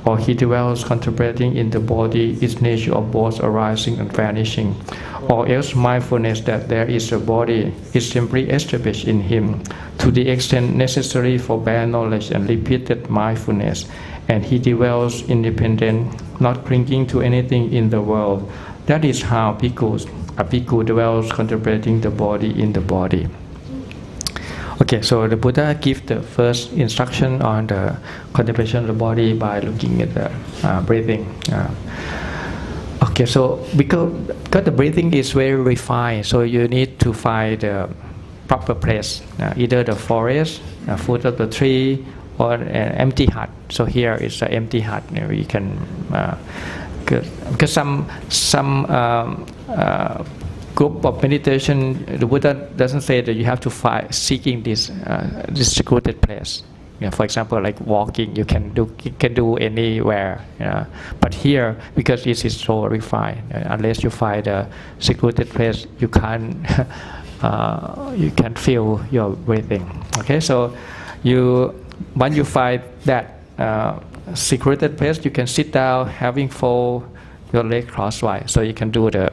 or he dwells contemplating in the body its nature of both arising and vanishing, or else mindfulness that there is a body is simply established in him to the extent necessary for bare knowledge and repeated mindfulness, and he dwells independent, not clinging to anything in the world. That is how a bhikkhu dwells contemplating the body in the body. Okay, so the Buddha gives the first instruction on the contemplation of the body by looking at the breathing. Okay, so because the breathing is very refined, so you need to find the proper place, either the forest, foot of the tree, or an empty hut. So here is an empty hut. We can because some group of meditation, the Buddha doesn't say that you have to find seeking this secluded place. For example, like walking, you can do anywhere. But here, because this is so refined, unless you find a secluded place, you can't feel your breathing. Okay, so once you find that secluded place, you can sit down, having fold your leg crosswise, so you can do the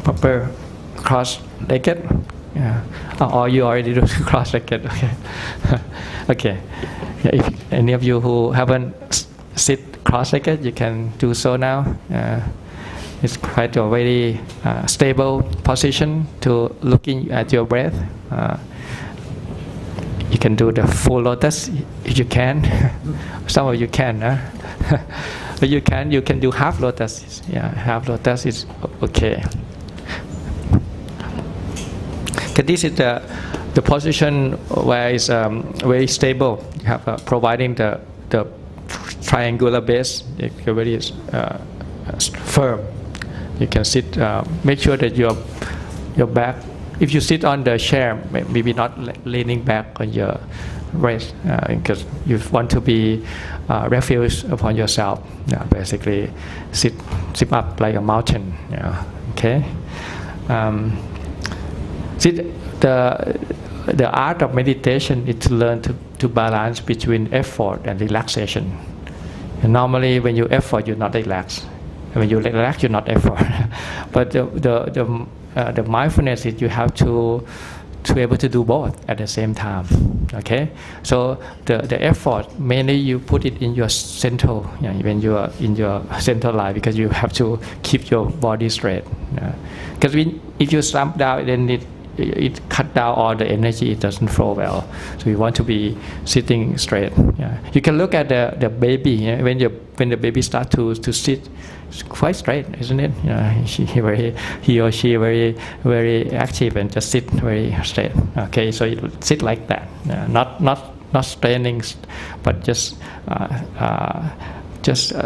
proper cross-legged. Or you already do cross-legged. Okay. Okay. Yeah, if any of you who haven't sit cross-legged, you can do so now. It's quite a very stable position to looking at your breath. You can do the full lotus if you can. Some of you can, but you can do half lotus. Yeah, half lotus is okay. Okay, this is the position where it's very stable. You have providing the triangular base, very firm. You can sit. Make sure that your back. If you sit on the chair, maybe not leaning back on your waist, because you want to be refuge upon yourself. Basically, sit up like a mountain. Okay. The art of meditation is to learn to balance between effort and relaxation. And normally, when you effort, you're not relaxed. When you relax, you're not effort. But the mindfulness is you have to be able to do both at the same time. Okay, so the effort mainly you put it in your central, when you are in your central line, because you have to keep your body straight. Because if you slump down, then it cut down all the energy. It doesn't flow well. So you want to be sitting straight. You can look at the baby. When the baby starts to sit, it's quite straight, isn't it? He or she very active and just sit very straight. Okay, so you sit like that, not straining, but just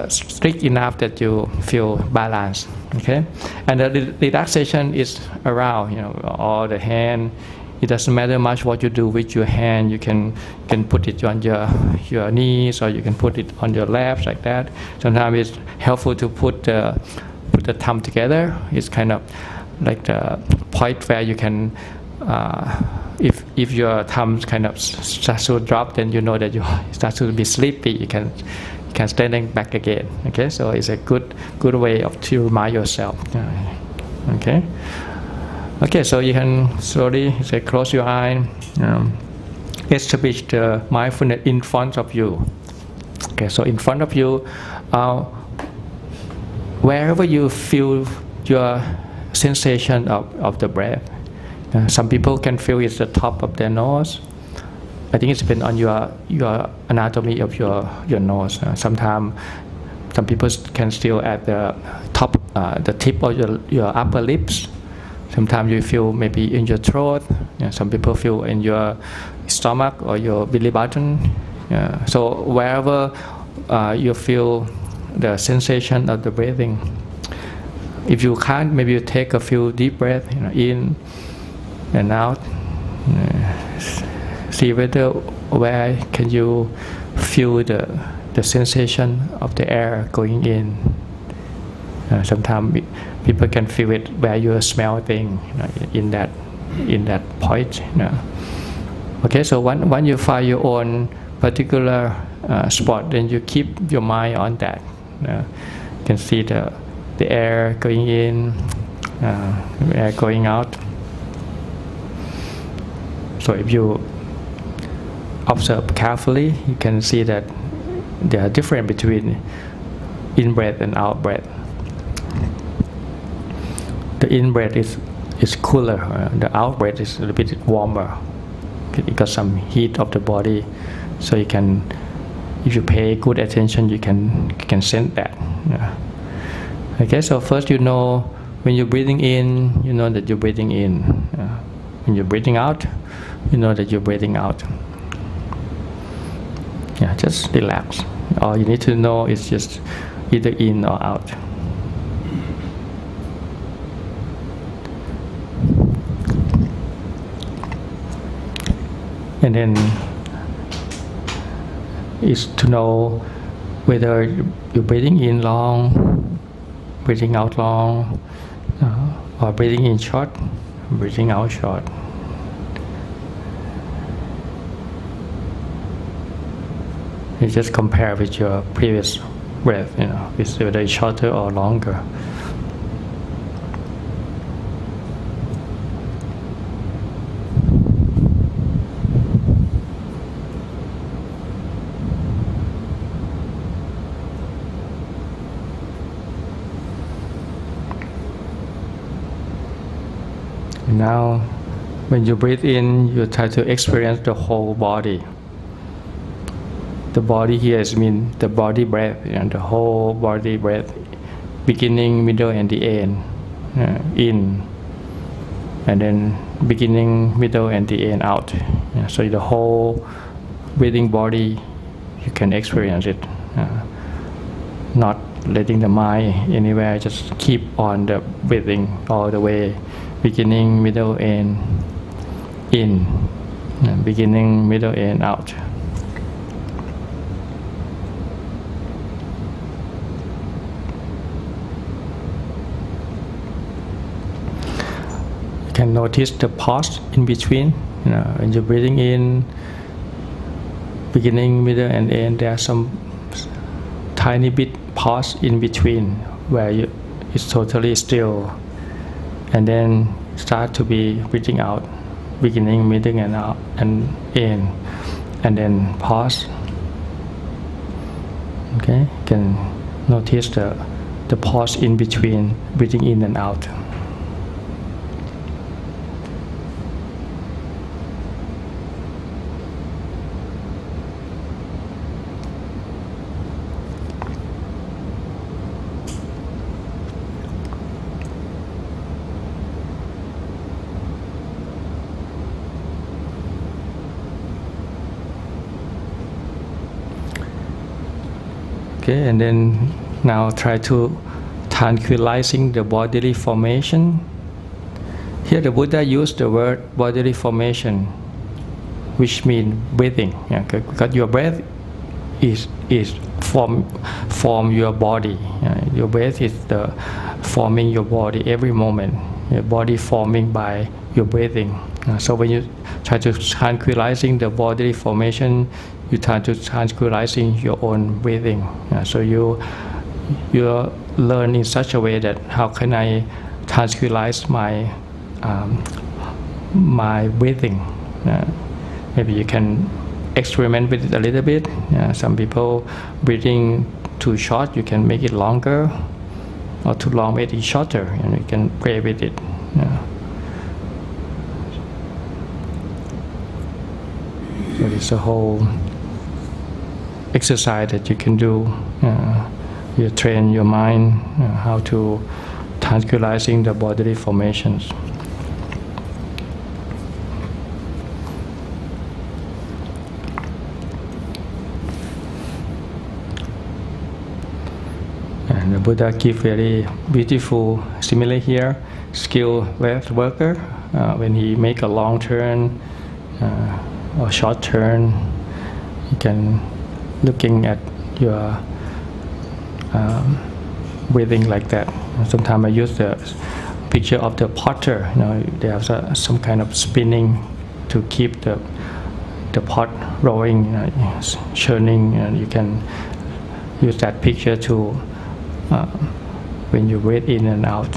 strict enough that you feel balanced. Okay, and the relaxation is around, all the hand. It doesn't matter much what you do with your hand. You can put it on your knees, or you can put it on your laps like that. Sometimes it's helpful to put the thumb together. It's kind of like the point where you can, if your thumb kind of starts to drop, then you know that you start to be sleepy. You can standing back again. Okay, so it's a good way to remind yourself. Okay. Okay, so you can slowly say, close your eye, establish the mindfulness in front of you. Okay, so in front of you, wherever you feel your sensation of the breath. Some people can feel it's the top of their nose. I think it depends on your anatomy of your nose. Sometimes some people can feel at the top, the tip of your upper lips. Sometimes you feel maybe in your throat. Some people feel in your stomach or your belly button. So wherever you feel the sensation of the breathing, if you can't, maybe you take a few deep breaths, in and out. See where can you feel the sensation of the air going in. Sometimes people can feel it where you smell things, in that point. Okay, so once you find your own particular spot, then you keep your mind on that. You can see the air going in, air going out. So if you observe carefully, you can see that there are difference between in breath and out breath. The in breath is cooler, the out breath is a little bit warmer. It got some heat of the body, so you can, if you pay good attention, you can sense that. Okay, so first when you're breathing in, you know that you're breathing in. When you're breathing out, you know that you're breathing out. Just relax. All you need to know is just either in or out. And then is to know whether you're breathing in long, breathing out long, or breathing in short, breathing out short. You just compare with your previous breath, with whether it's shorter or longer. And now, when you breathe in, you try to experience the whole body. The body here is the body breath, the whole body breath, beginning, middle, and the end. In, and then beginning, middle, and the end out. So the whole breathing body, you can experience it. not letting the mind anywhere, just keep on the breathing all the way, beginning, middle, end, in, beginning, middle, end, out. You can notice the pause in between. When you're breathing in, beginning, middle, and end, there are some tiny bit pause in between where it's totally still, and then start to be breathing out, beginning, middle, and out, and end, and then pause. Okay, you can notice the pause in between breathing in and out. Okay, and then now try to tranquilizing the bodily formation. Here the Buddha used the word bodily formation, which means breathing. Because your breath is form your body. Your breath is the forming your body every moment. Your body forming by your breathing. So when you try to tranquilizing the bodily formation, you try to tranquilizing your own breathing. So you learn in such a way that how can I tranquilize my my breathing. Maybe you can experiment with it a little bit. Some people breathing too short, you can make it longer, or too long, make it shorter, and you can play with it. So it's a whole exercise that you can do. You train your mind how to tranquilizing the bodily formations. And the Buddha give very beautiful simile here. Skilled breath worker, when he make a long turn or short turn, you can looking at your breathing like that. Sometimes I use the picture of the potter. There's some kind of spinning to keep the pot rolling, churning. You can use that picture to when you breathe in and out.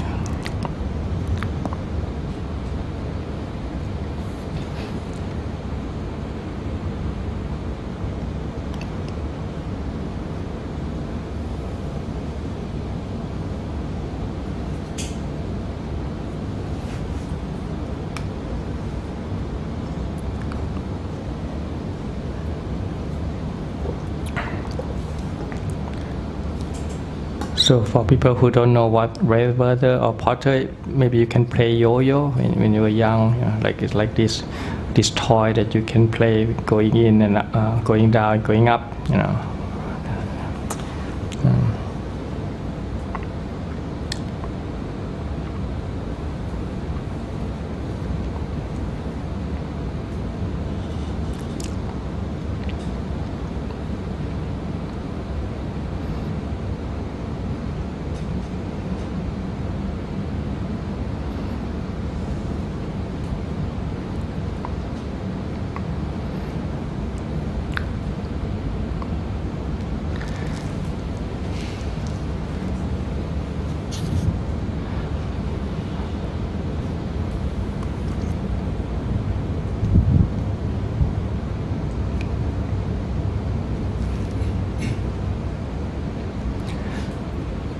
So for people who don't know what breathworker or potter, maybe you can play yo-yo when you were young. Like it's like this toy that you can play, going in and going down, going up.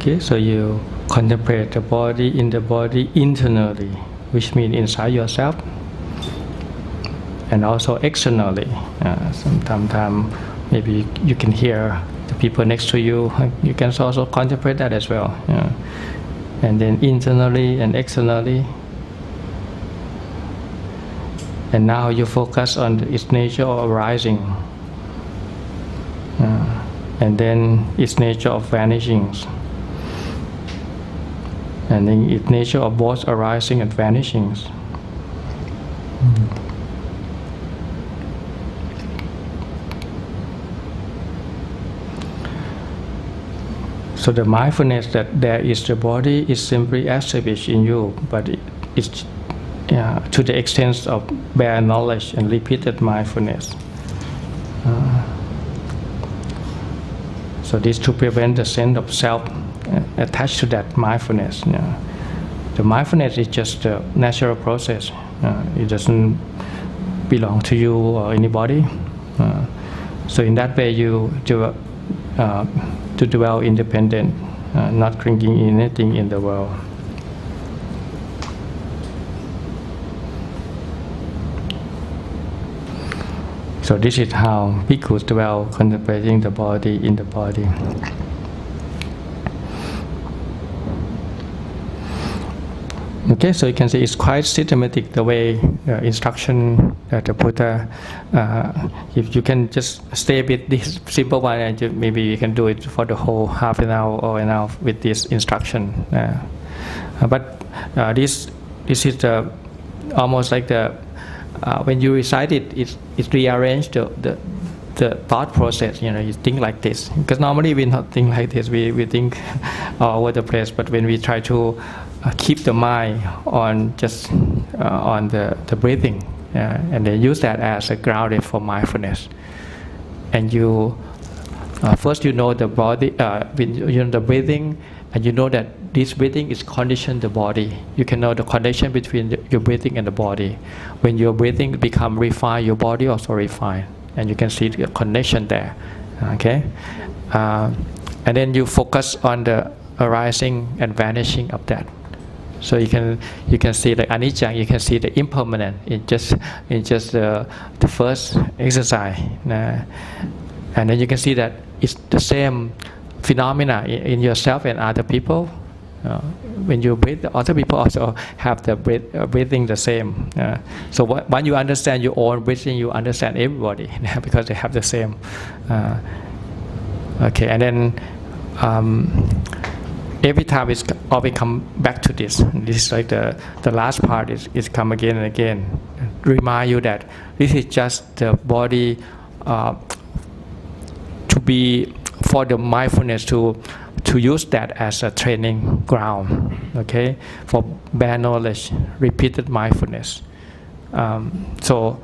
Okay, so you contemplate the body in the body internally, which means inside yourself, and also externally. Sometimes maybe you can hear the people next to you. You can also contemplate that as well. And then internally and externally. And now you focus on its nature or arising. and then its nature of vanishing, and then its nature of both arising and vanishing. So the mindfulness that there is the body is simply established in you, but it's to the extent of bare knowledge and repeated mindfulness. So this to prevent the sense of self attached to that mindfulness. The mindfulness is just a natural process. It doesn't belong to you or anybody. So in that way you do to dwell independent, not clinging in anything in the world. So this is how bhikkhus dwell contemplating the body in the body. Okay, so you can see it's quite systematic the way instruction that the Buddha. If you can just stay with this simple one, and maybe you can do it for the whole half an hour or an hour with this instruction. But this is almost like when you recite it, it rearranges the thought process. You think like this, because normally we not think like this. We think all over the place. But when we try to keep the mind on just on the breathing, and then use that as a grounding for mindfulness, and you first the body, the breathing, and you know that this breathing is conditioned the body. You can know the connection between your breathing and the body. When your breathing become refined, your body also refined, and you can see the connection there. Okay, and then you focus on the arising and vanishing of that. So you can see the anicca, you can see the impermanent in just the first exercise, and then you can see that it's the same phenomena in yourself and other people. When you breathe, other people also have the breathing the same. So when you understand your own breathing, you understand everybody because they have the same. Okay, and then. Every time it's always come back to this. This is like the last part is come again and again. Remind you that this is just the body to be for the mindfulness to use that as a training ground. Okay, for bare knowledge, repeated mindfulness. So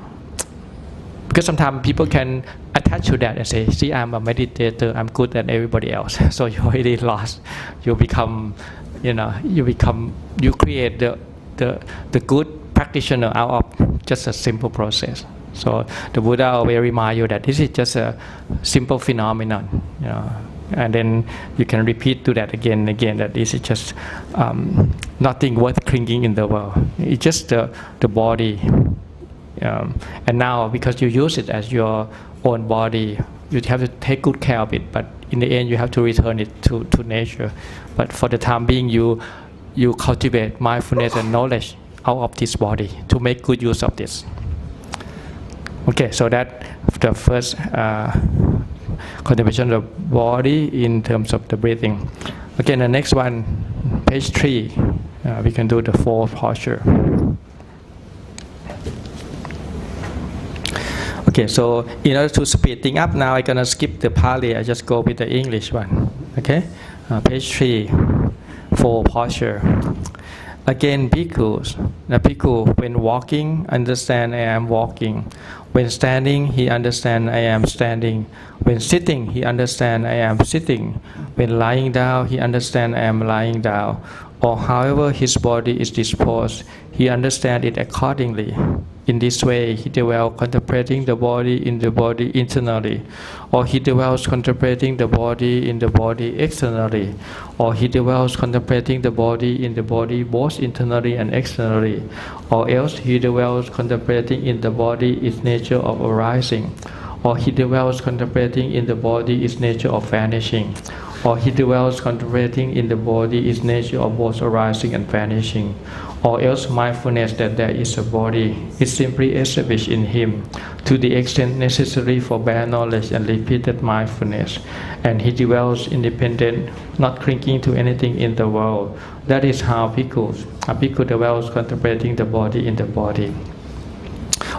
because sometimes people can attach to that and say, see, I'm a meditator, I'm good than everybody else. So you already lost. You become, you create the good practitioner out of just a simple process. So the Buddha always remind you that this is just a simple phenomenon, and then you can repeat to that again and again, that this is just nothing worth clinging in the world. It's just the body. And now, because you use it as your own body, you have to take good care of it. But in the end, you have to return it to nature. But for the time being, you cultivate mindfulness and knowledge out of this body to make good use of this. Okay, so that the first contemplation of the body in terms of the breathing. Okay, the next one, page 3, we can do the 4 posture. Okay, so in order to speed things up, now I'm gonna skip the Pali. I just go with the English one. Okay, page 3, 4 posture. Again, bhikkhus. The bhikkhu, when walking, understand I am walking. When standing, he understand I am standing. When sitting, he understand I am sitting. When lying down, he understand I am lying down. Or however his body is disposed, he understand it accordingly. In this way, he dwells contemplating the body in the body internally, or he dwells contemplating the body in the body externally, or he dwells contemplating the body in the body both internally and externally, or else he dwells contemplating in the body its nature of arising, or he dwells contemplating in the body its nature of vanishing, or he dwells contemplating in the body its nature of both arising and vanishing, or else mindfulness that there is a body is simply established in him to the extent necessary for bare knowledge and repeated mindfulness, and he dwells independent, not clinging to anything in the world. That is how a bhikkhu dwells contemplating the body in the body.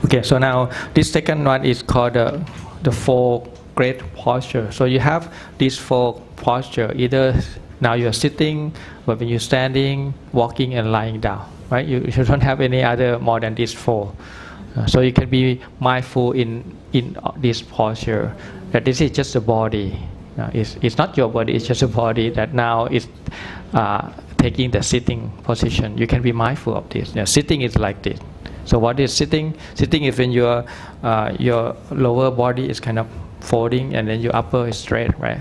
Okay, so now this second one is called the four great posture. So you have these four posture. Either now you're sitting, but when you're standing, walking, and lying down, right? You don't have any other more than these four. So you can be mindful in this posture that this is just a body. It's not your body. It's just a body that now is taking the sitting position. You can be mindful of this. Sitting is like this. So what is sitting? Sitting is when your lower body is kind of folding and then your upper is straight, right?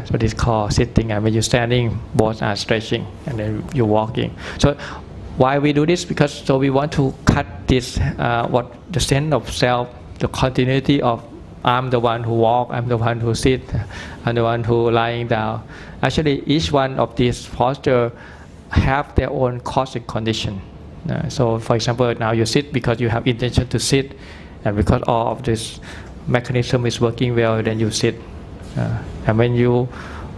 So this is called sitting. And when you're standing, both are stretching, and then you're walking. So why we do this? Because so we want to cut this what the sense of self, the continuity of I'm the one who walk, I'm the one who sit, I'm the one who lying down. Actually, each one of these posture have their own cause and condition. So for example, now you sit because you have intention to sit, and because all of this mechanism is working well, then you sit. And when you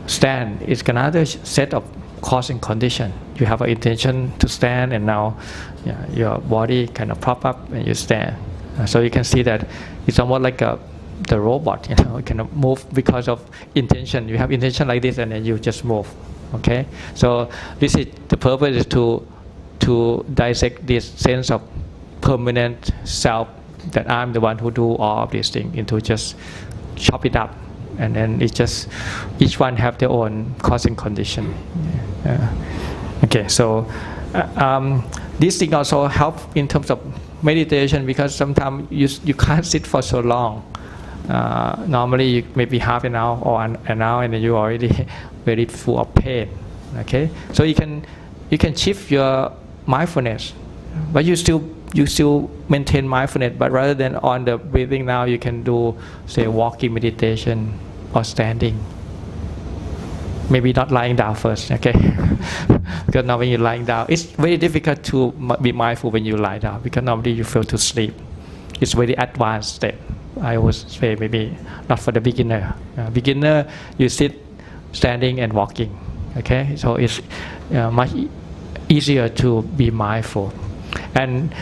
stand, it's another set of cause and condition. You have an intention to stand, and now your body kind of prop up and you stand. So you can see that it's almost like the robot, it kind of move because of intention. You have intention like this, and then you just move. Okay, so this is the purpose is to dissect this sense of permanent self, that I'm the one who do all of these things, into just chop it up, and then it's just each one have their own cause and condition. Okay, so this thing also help in terms of meditation, because sometimes you can't sit for so long. Normally you maybe half an hour or an hour, and then you're already very full of pain. Okay, so you can shift your mindfulness, but you still maintain mindfulness, but rather than on the breathing, now you can do, say, walking meditation or standing. Maybe not lying down first, okay? Because now when you're lying down, it's very difficult to be mindful when you lie down, because normally you feel to sleep. It's very advanced step. I would say maybe not for the beginner. Beginner, you sit standing and walking, okay? So it's much easier to be mindful. And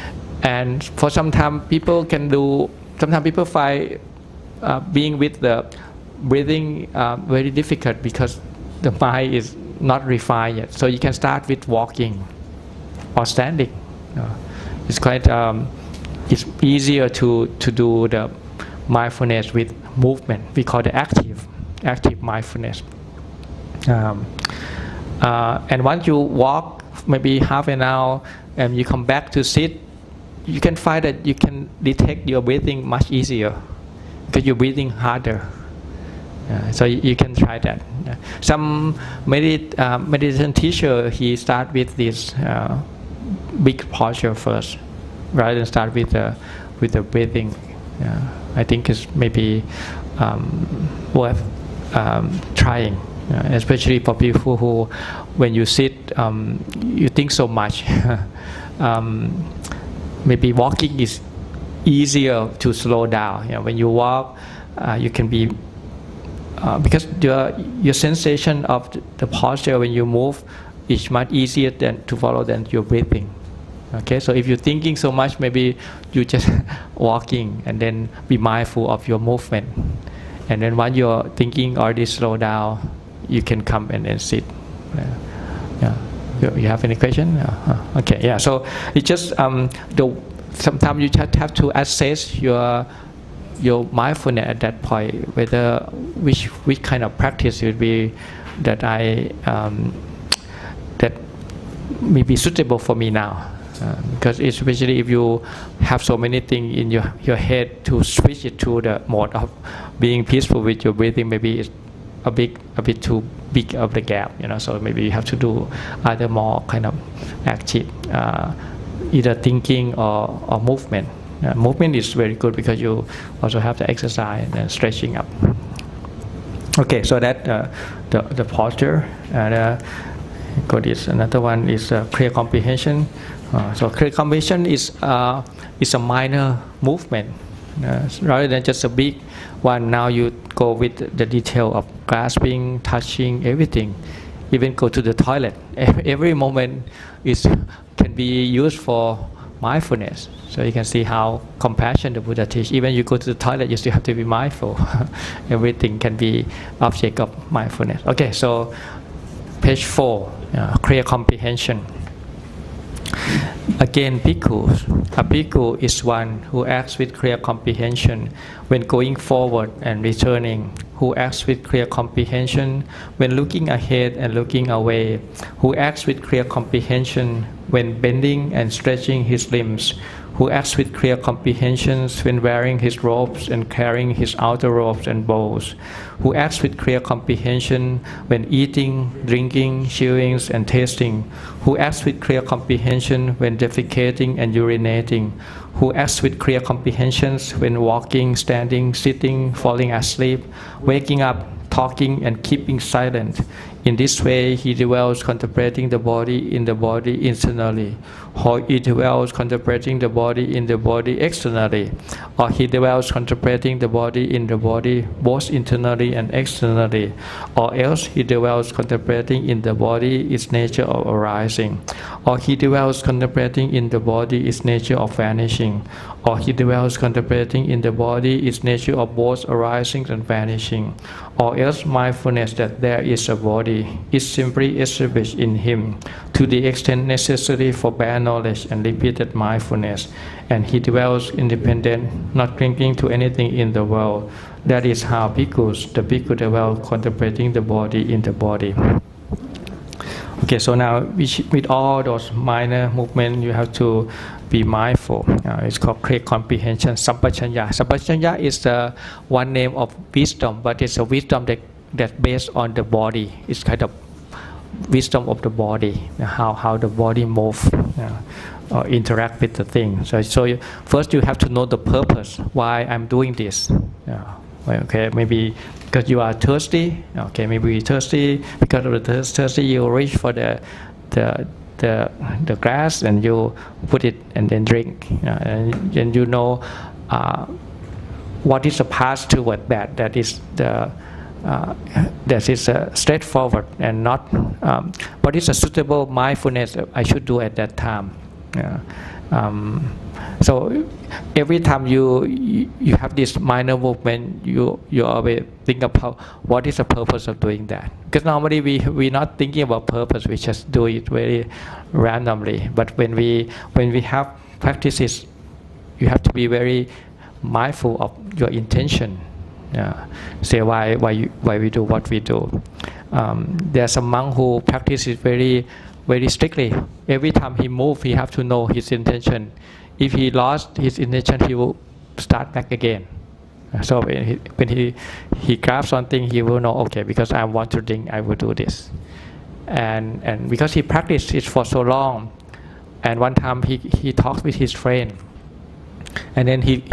for some time people can do, sometimes people find being with the breathing very difficult because the mind is not refined yet. So you can start with walking or standing. It's quite it's easier to do the mindfulness with movement. We call it active mindfulness. And once you walk maybe half an hour and you come back to sit, you can find that you can detect your breathing much easier because you're breathing harder. So you can try that. Some meditation teacher, he start with this big posture first, rather than start with the breathing. I think it's maybe worth trying, especially for people who, when you sit, you think so much. Maybe walking is easier to slow down. When you walk, you can be because your sensation of the posture when you move is much easier to follow than your breathing. Okay, so if you're thinking so much, maybe you just walking and then be mindful of your movement, and then when you're thinking already slow down, you can come and then sit. You have any question? Okay, yeah. So it's just sometimes you just have to assess your mindfulness at that point, whether which kind of practice would be that that may be suitable for me now. Because especially if you have so many things in your head, to switch it to the mode of being peaceful with your breathing, maybe it's a bit too big of the gap, so maybe you have to do either more kind of active, either thinking or movement. Movement is very good because you also have the exercise and stretching up. Okay, so that the posture, and got this. Another one is clear comprehension. So clear comprehension is a minor movement rather than just a big one. Now you go with the detail of grasping, touching, everything. Even go to the toilet. Every moment can be used for mindfulness. So you can see how compassion the Buddha teach. Even you go to the toilet, you still have to be mindful. Everything can be object of mindfulness. Okay, so page 4, clear comprehension. Again, bhikkhus. A bhikkhu is one who acts with clear comprehension when going forward and returning, who acts with clear comprehension when looking ahead and looking away, who acts with clear comprehension when bending and stretching his limbs, who acts with clear comprehension when wearing his robes and carrying his outer robes and bowls, who acts with clear comprehension when eating, drinking, chewing, and tasting, who acts with clear comprehension when defecating and urinating, who acts with clear comprehension when walking, standing, sitting, falling asleep, waking up, talking, and keeping silent. In this way, he dwells contemplating the body in the body internally, or he dwells contemplating the body in the body externally, or he dwells contemplating the body in the body both internally and externally, or else he dwells contemplating in the body its nature of arising, or he dwells contemplating in the body its nature of vanishing, or he dwells contemplating in the body its nature of both arising and vanishing, or else mindfulness that there is a body is simply established in him to the extent necessary for bare knowledge and repeated mindfulness, and he dwells independent, not clinging to anything in the world. That is how bhikkhus, the bhikkhu dwell contemplating the body in the body. Okay, so now with all those minor movements, you have to be mindful. It's called clear comprehension, sampajanya. Sampajanya is the one name of wisdom, but it's a wisdom that's based on the body. It's kind of wisdom of the body, how the body moves or interact with the thing. So first you have to know the purpose, why I'm doing this. Okay, maybe because you are thirsty. Okay, maybe you're thirsty. Because of the thirsty, you reach for the glass and you put it and then drink. And you know what is the path toward that. That is straightforward and not what is a suitable mindfulness I should do at that time. So every time you have this minor movement, you always think about what is the purpose of doing that. Because normally we're not thinking about purpose, we just do it very randomly. But when we have practices, you have to be very mindful of your intention. Say why we do what we do. There's a monk who practices very strictly. Every time he moves, he have to know his intention. If he lost his intention, he will start back again. So when he grabs something, he will know, okay, because I want to drink, I will do this. And because he practiced it for so long, and one time he talked with his friend, and then he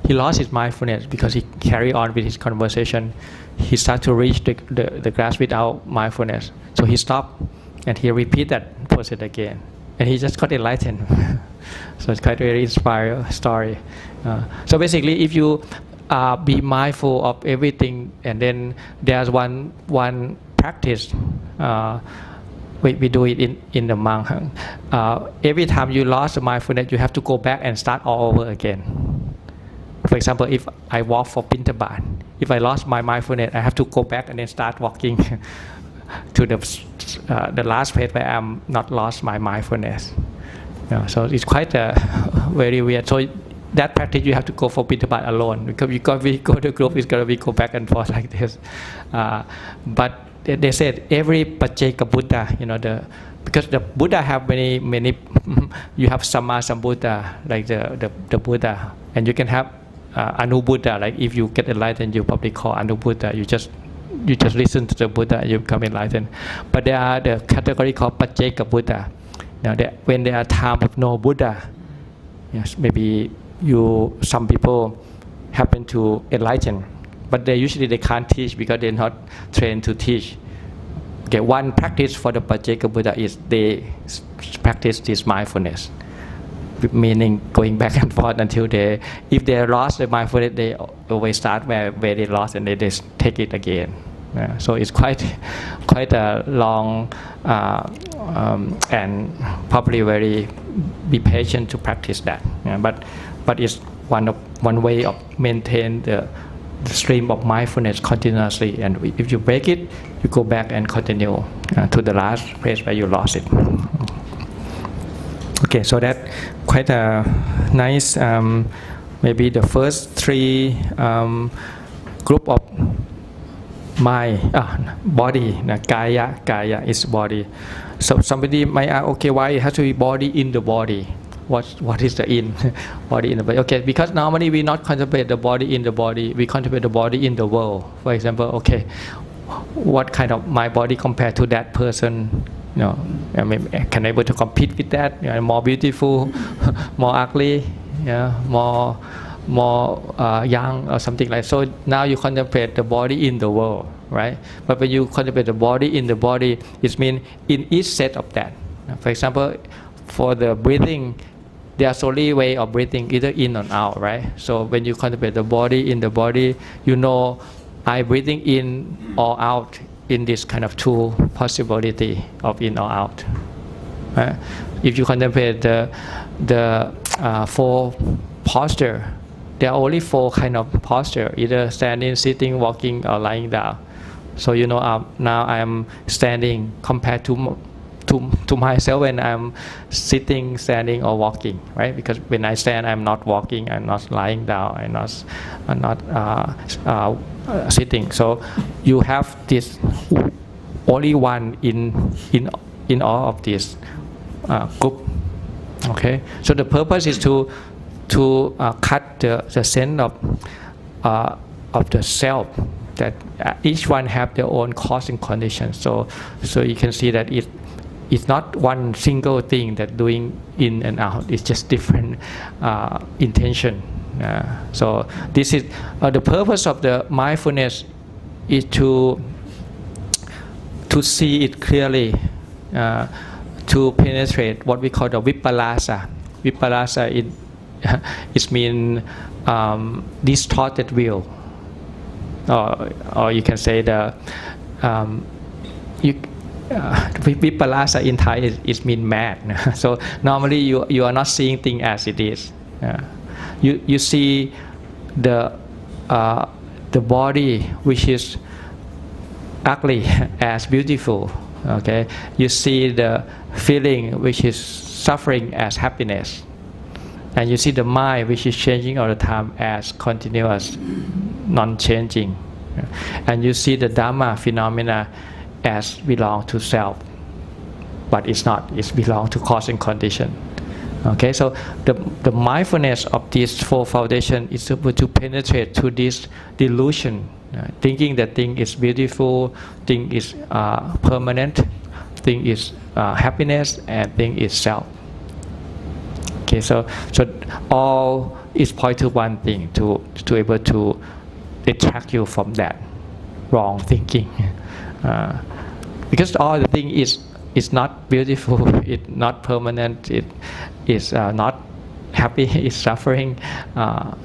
lost his mindfulness because he carried on with his conversation. He started to reach the glass without mindfulness. So he stopped and he repeated that process again. And he just got enlightened. So it's quite a very inspiring story. So basically, if you be mindful of everything, and then there's one practice, we do it in the monk. Every time you lost the mindfulness, you have to go back and start all over again. For example, if I walk for Bintabat, if I lost my mindfulness, I have to go back and then start walking to the last place where I'm not lost my mindfulness. So it's quite very weird. So that practice you have to go for Bintabat alone, because if we go to group, it's gonna be go back and forth like this. But they said every Pacceka Buddha, because the Buddha have many you have Samma Sambuddha, like the Buddha, and you can have Anu Buddha, like if you get enlightened, you probably call Anu Buddha. You just listen to the Buddha and you become enlightened. But there are the category called Pacceka Buddha. Now when there are time of no Buddha, yes, maybe some people happen to enlighten, but they can't teach because they're not trained to teach. Okay, one practice for the Pacceka Buddha is they practice this mindfulness, meaning going back and forth until if they lost the mindfulness, they always start where they lost and they just take it again. So it's quite a long and probably very be patient to practice that. But it's one way of maintain the stream of mindfulness continuously, and if you break it, you go back and continue to the last place where you lost it. Okay, so that quite a nice, maybe the first three group of body, kaya is body. So somebody might ask, okay, why it has to be body in the body? What is the in body in the body? Okay, because normally we not contemplate the body in the body, we contemplate the body in the world. For example, okay, what kind of my body compared to that person? I mean, can I able to compete with that? More beautiful, more ugly, more young or something like that. So now you contemplate the body in the world, right? But when you contemplate the body in the body, it means in each set of that. For example, for the breathing, there's only way of breathing, either in or out, right? So when you contemplate the body in the body, I breathing in or out in this kind of two possibility of in or out. Right? If you contemplate the four posture, there are only four kind of posture, either standing, sitting, walking, or lying down. So now I am standing compared to myself when I'm sitting, standing, or walking, right? Because when I stand, I'm not walking, I'm not lying down, I'm not sitting. So you have this only one in all of this group. Okay. So the purpose is to cut the sense of the self, that each one have their own causing conditions. So you can see that it's not one single thing that doing in and out. It's just different intention. So this is the purpose of the mindfulness is to see it clearly, to penetrate what we call the viparasa. Viparasa it means distorted will, or you can say the viparasa in Thai it means mad. So normally you are not seeing things as it is. You see the body which is ugly as beautiful. Okay, you see the feeling which is suffering as happiness, and you see the mind which is changing all the time as continuous, non-changing, and you see the Dhamma phenomena as belong to self, but it's not. It's belong to cause and condition. Okay, so the mindfulness of these four foundations is able to penetrate to this delusion, thinking that thing is beautiful, thing is permanent, thing is happiness, and thing is self. Okay, so all is point to one thing, to able to detract you from that wrong thinking, because all the thing is not beautiful, it's not permanent, it is not happy, it's suffering.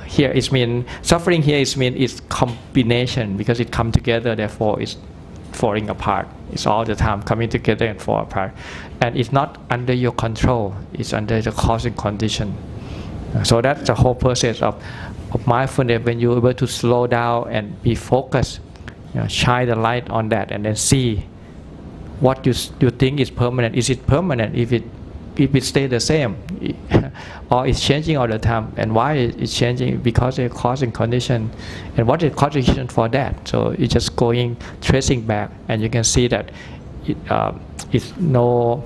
Here it means suffering. Here it means it's combination, because it come together, therefore it's falling apart. It's all the time coming together and fall apart, and it's not under your control. It's under the causing condition. So that's the whole process of mindfulness. When you're able to slow down and be focused, shine the light on that, and then see what you think is permanent. Is it permanent? If it stay the same, or it's changing all the time, and why it's changing? Because it's causing condition, and what is condition for that? So it's just going tracing back, and you can see that it's no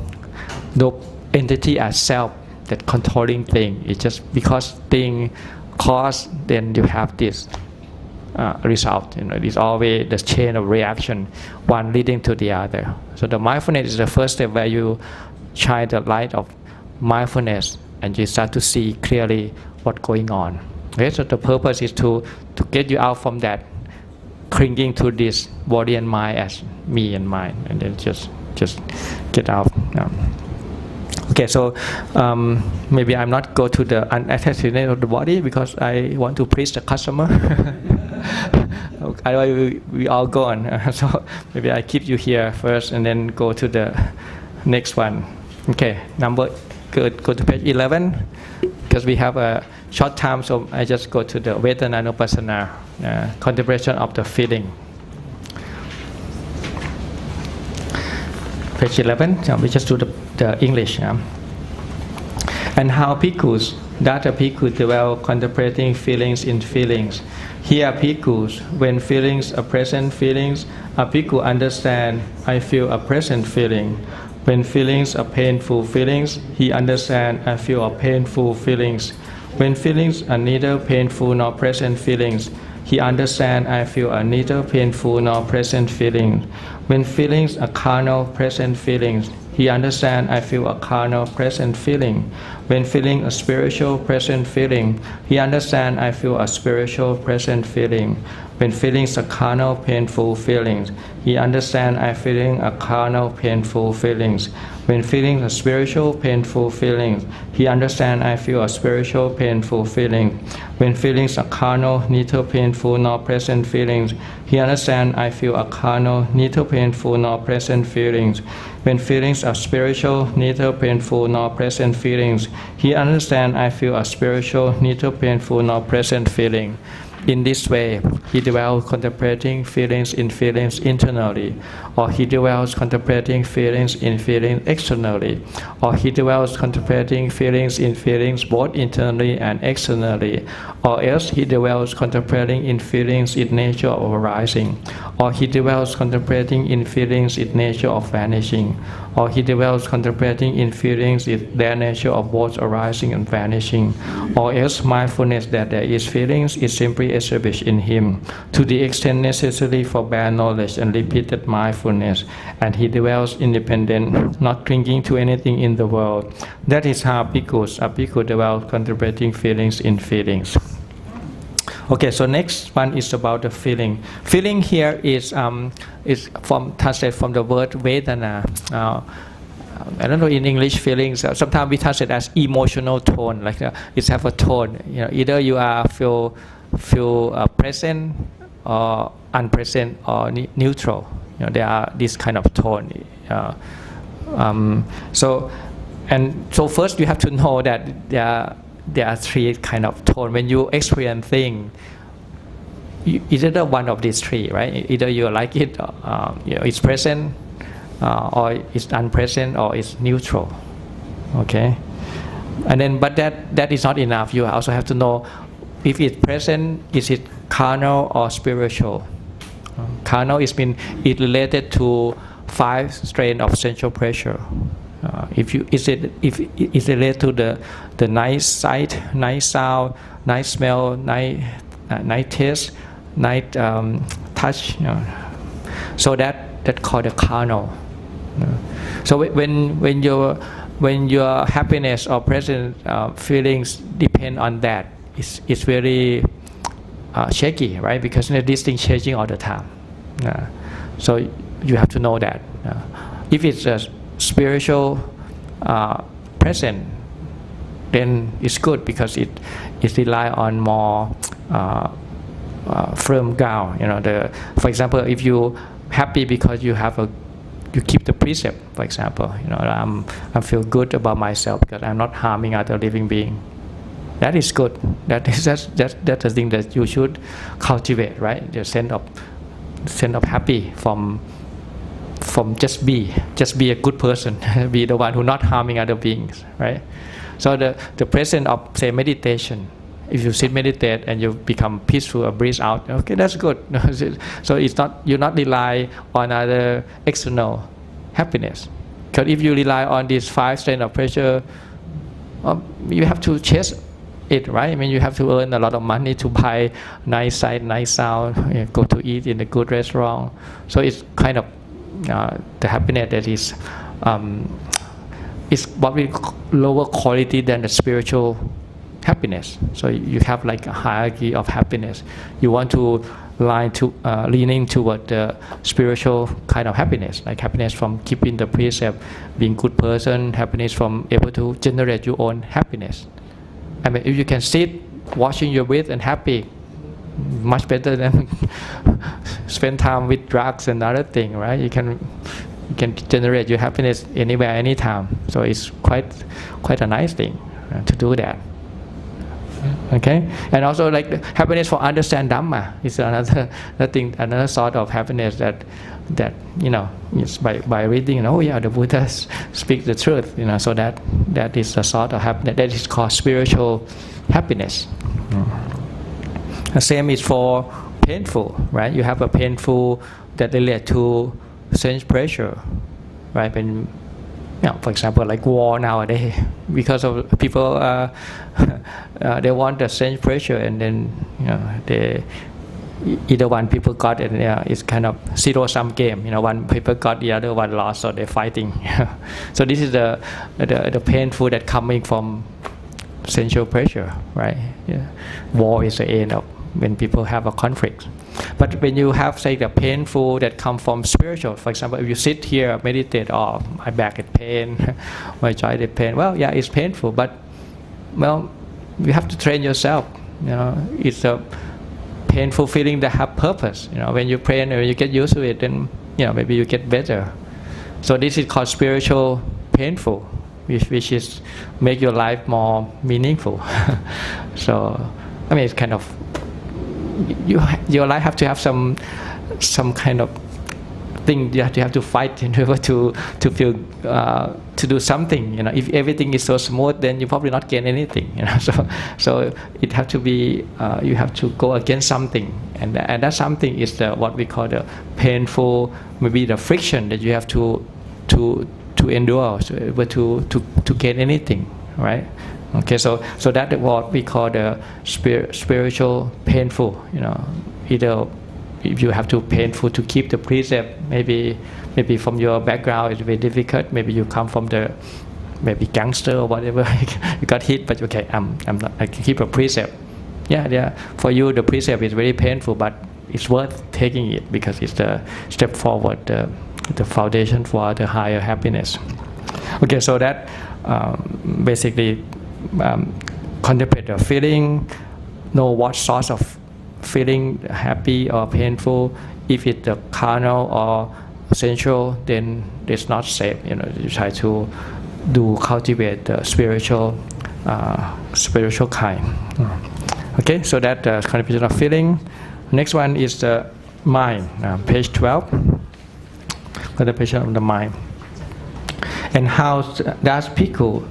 entity as self that controlling thing. It's just because thing cause, then you have this result. It's always the chain of reaction, one leading to the other. So the mindfulness is the first step where you shine the light of mindfulness and you start to see clearly what's going on. Okay, so the purpose is to get you out from that clinging to this body and mind as me and mine, and then just get out. Okay, so maybe I'm not go to the unattachedness of the body because I want to please the customer. Otherwise we all go on. So maybe I keep you here first and then go to the next one. Okay, go to page 11 because we have a short time, so I just go to the Vedananupassana, contemplation of the feeling. Page 11, we just do the English. And how bhikkhus, that a bhikkhu dwell contemplating feelings in feelings. Here bhikkhus, when feelings are present feelings, a bhikkhu understand, I feel a present feeling. When feelings are painful feelings, he understand, I feel a painful feelings. When feelings are neither painful nor present feelings, he understand, I feel a neither painful nor present feeling. When feelings are carnal present feelings, he understand, I feel a carnal present feeling. When feeling a spiritual present feeling, he understand, I feel a spiritual present feeling. When feelings are carnal painful feelings, he understand, I feeling a carnal painful feelings. When feeling a spiritual painful feelings, he understand, I feel a spiritual painful feeling. When feelings are carnal, neither painful nor present feelings, he understand, I feel a carnal, neither painful nor present feelings. When feelings are spiritual, neither painful nor present feelings, he understand, I feel a spiritual, neither painful nor present feeling. In this way, he dwells contemplating feelings in feelings internally, or he dwells contemplating feelings in feelings externally, or he dwells contemplating feelings in feelings both internally and externally, or else he dwells contemplating in feelings in nature of arising, or he dwells contemplating in feelings in nature of vanishing, or he dwells contemplating in feelings in their nature of both arising and vanishing, or else mindfulness that there is feelings is simply established in him to the extent necessary for bare knowledge and repeated mindfulness, and he dwells independent, not clinging to anything in the world. That is how bhikkhus, a bhikkhu dwells contemplating feelings in feelings. Okay, so next one is about the feeling. Feeling here is translated from the word Vedana. I don't know in English feelings. Sometimes we translate as emotional tone. Like it have a tone. Either you are feel present or unpresent or neutral. There are this kind of tone. So first you have to know that there are three kind of tone. When you experience thing, either one of these three, right? Either you like it, it's present, or it's unpresent, or it's neutral. Okay, and then but that is not enough. You also have to know if it's present, is it carnal or spiritual? Carnal is it related to 5 strains of sensual pressure. If it's related to the nice sight, nice sound, nice smell, nice taste, nice touch, so that called the carnal. So when your happiness or present feelings depend on that, it's very shaky, right? Because this thing changing all the time. So you have to know that. If it's a spiritual present, then it's good because it rely on more firm ground. For example, if you happy because you keep the precept, for example, I feel good about myself because I'm not harming other living being. That is good. That's the thing that you should cultivate, right? The sense of happy from just be a good person, be the one who not harming other beings, right? So the presence of, say, meditation, if you sit meditate and you become peaceful or breathe out, okay, that's good. So you're not rely on other external happiness, because if you rely on these 5 strains of pressure, you have to chase it, right? I mean, you have to earn a lot of money to buy nice sight, nice sound, go to eat in a good restaurant. So it's kind of the happiness that is what we call lower quality than the spiritual happiness. So you have like a hierarchy of happiness. You want to leaning toward the spiritual kind of happiness, like happiness from keeping the precept, being good person, happiness from able to generate your own happiness. I mean, if you can sit watching your breath and happy, much better than spend time with drugs and other thing, right? You can generate your happiness anywhere, anytime. So it's quite a nice thing to do that. Okay, and also like the happiness for understand Dhamma is another thing, another sort of happiness that is by reading. Oh yeah, the Buddha speaks the truth. So that is a sort of happiness that is called spiritual happiness. The same is for painful, right? You have a painful that relate to sense pressure, right? When for example, like war nowadays, because of people, they want the sense pressure, and then they either one people got it, it's kind of zero-sum game. One people got, the other one lost, so they're fighting. So this is the painful that coming from sensual pressure, right? War is the end of when people have a conflict. But when you have, say, the painful that come from spiritual, for example, if you sit here, meditate, oh, my back is pain, my joint is pain. Well, yeah, it's painful, but you have to train yourself. It's a painful feeling that have purpose. When you pray and when you get used to it, then maybe you get better. So this is called spiritual painful, which is make your life more meaningful. So I mean, it's kind of your life have to have some kind of thing you have to fight in order to feel to do something. If everything is so smooth, then you probably not gain anything. So it have to be you have to go against something, and that something is what we call the painful, maybe the friction that you have to endure to gain anything, right? Okay, so that's what we call the spiritual painful. Either if you have to painful to keep the precept, maybe from your background it's very difficult. Maybe you come from the maybe gangster or whatever. You got hit, but okay, I'm not. I can keep a precept. Yeah. For you, the precept is very painful, but it's worth taking it because it's the step forward, the foundation for the higher happiness. Okay, so that basically. Contemplate the feeling, know what source of feeling, happy or painful. If it's the carnal or sensual, then it's not safe. You try to cultivate the spiritual kind. Okay, so that contemplation of feeling. Next one is the mind. Page 12. Contemplation of the mind. And how does Bhikkhu?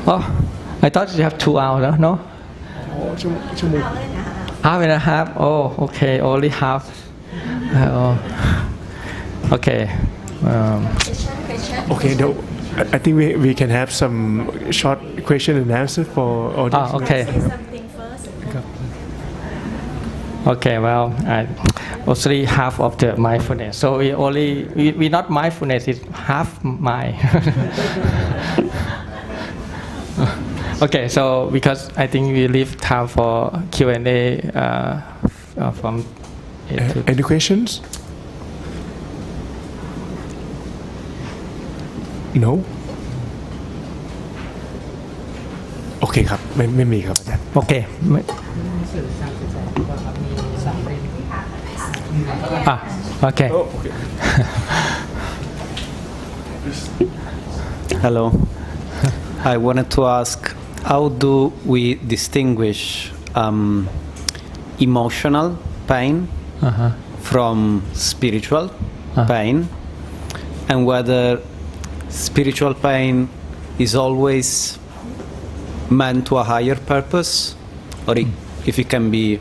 Oh, I thought you have 2 hours, no? Half and a half. Oh, okay, only half. Okay. Okay, I think we can have some short question and answer for audience. Okay. Okay, well, mostly half of the mindfulness. So we not mindfulness, it's half mind. Okay, so because I think we leave time for Q&A from... Any questions? No? โอเคครับไม่มีครับอาจารย์ Okay. Okay. Hello. I wanted to ask, how do we distinguish emotional pain from spiritual pain, and whether spiritual pain is always meant to a higher purpose, or if it can be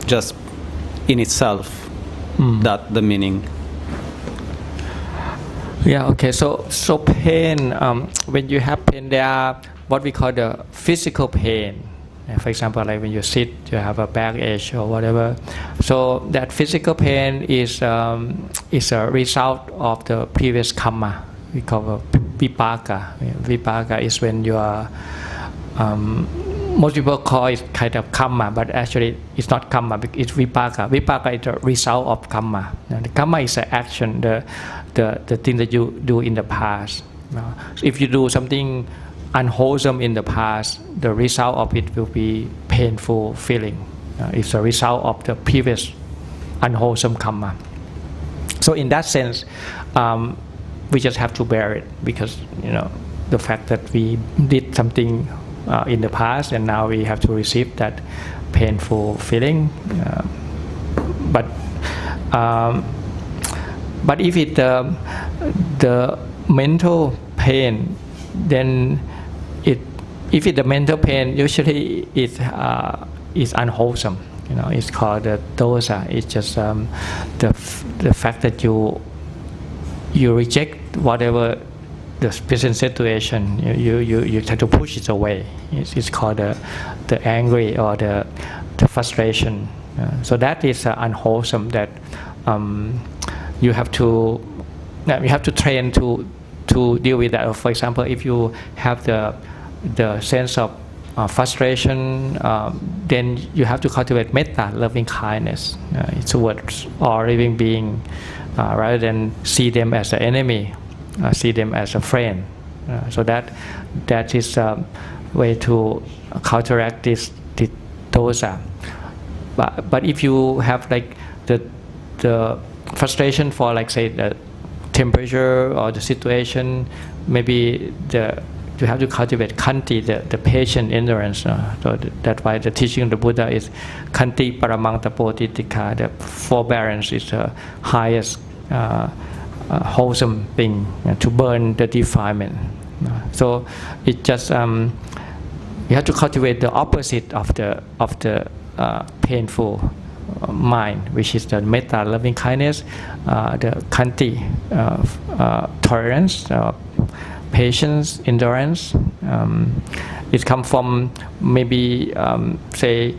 just in itself, that the meaning. Yeah, okay, so pain, when you have pain, there are what we call the physical pain. For example, like when you sit, you have a backache or whatever. So that physical pain is a result of the previous karma. We call vipaka. Vipaka is when you are most people call it kind of karma, but actually it's not karma. It's vipaka. Vipaka is the result of karma. The karma is the action, the thing that you do in the past. So if you do something unwholesome in the past, the result of it will be painful feeling. It's a result of the previous unwholesome karma. So in that sense, we just have to bear it, because the fact that we did something in the past and now we have to receive that painful feeling. But if it the mental pain, then if it's the mental pain, usually it's unwholesome. It's called the dosa. It's just the fact that you reject whatever the present situation. You try to push it away. It's called the angry or the frustration. So that is unwholesome. That you have to train to deal with that. For example, if you have the sense of frustration, then you have to cultivate metta, loving kindness, towards all living being, rather than see them as an enemy, see them as a friend. So that is a way to counteract this dosa. But if you have like the frustration for, like, say, the temperature or the situation, maybe you have to cultivate khanti, the patient endurance. So that's why the teaching of the Buddha is khanti paramanta bodhitika. The forbearance is the highest wholesome thing, to burn the defilement. So it just you have to cultivate the opposite of the painful mind, which is the metta, loving kindness, the khanti, tolerance, patience, endurance. It comes from maybe say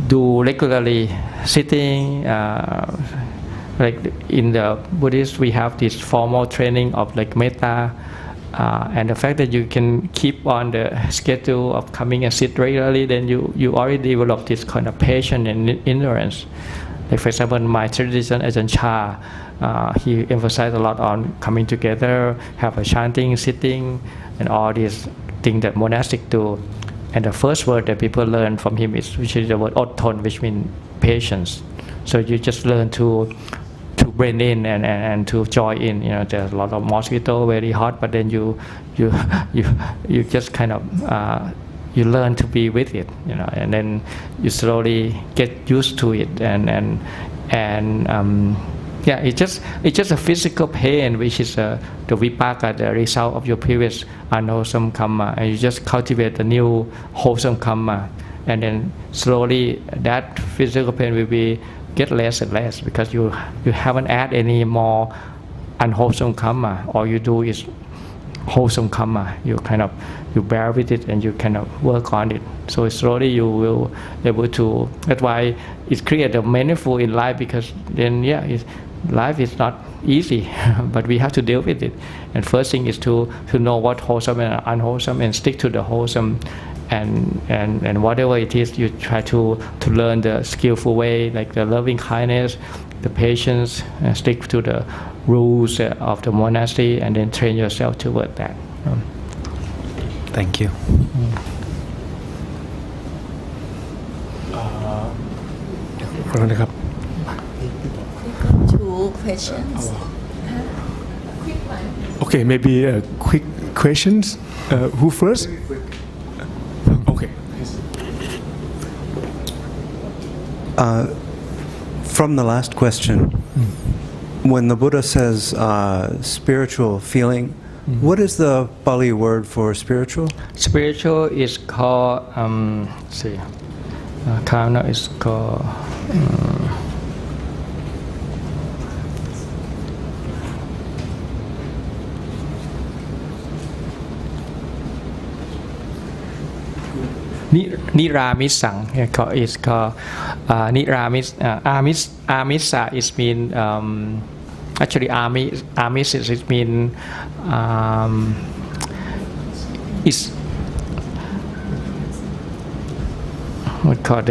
do regularly sitting. Like in the Buddhist, we have this formal training of like metta, and the fact that you can keep on the schedule of coming and sit regularly, then you already develop this kind of patience and endurance. Like, for example, in my tradition, Ajahn Chah, he emphasized a lot on coming together, have a chanting, sitting, and all these things that monastics do. And the first word that people learn from him is usually the word otthon, which means patience. So you just learn to blend in and to join in. There's a lot of mosquito, very hot, but then you just kind of you learn to be with it, and then you slowly get used to it, and it's just a physical pain, which is the vipaka, the result of your previous unwholesome karma, and you just cultivate the new wholesome karma, and then slowly that physical pain will get less and less, because you haven't added any more unwholesome karma. All you do is wholesome karma. You bear with it and you kind of work on it. So slowly you will be able to. That's why it creates a meaningful in life, because then life is not easy, but we have to deal with it. And first thing is to know what wholesome and unwholesome, and stick to the wholesome. And whatever it is, you try to learn the skillful way, like the loving kindness, the patience, and stick to the rules of the monastery, and then train yourself toward that. Thank you. Two questions. Okay, maybe quick questions. Who first? Okay. From the last question, when the Buddha says spiritual feeling, what is the Pali word for spiritual? Spiritual is called, karma is called, Niramisang. It's called Niramis. Amisa is mean actually amis it mean is what called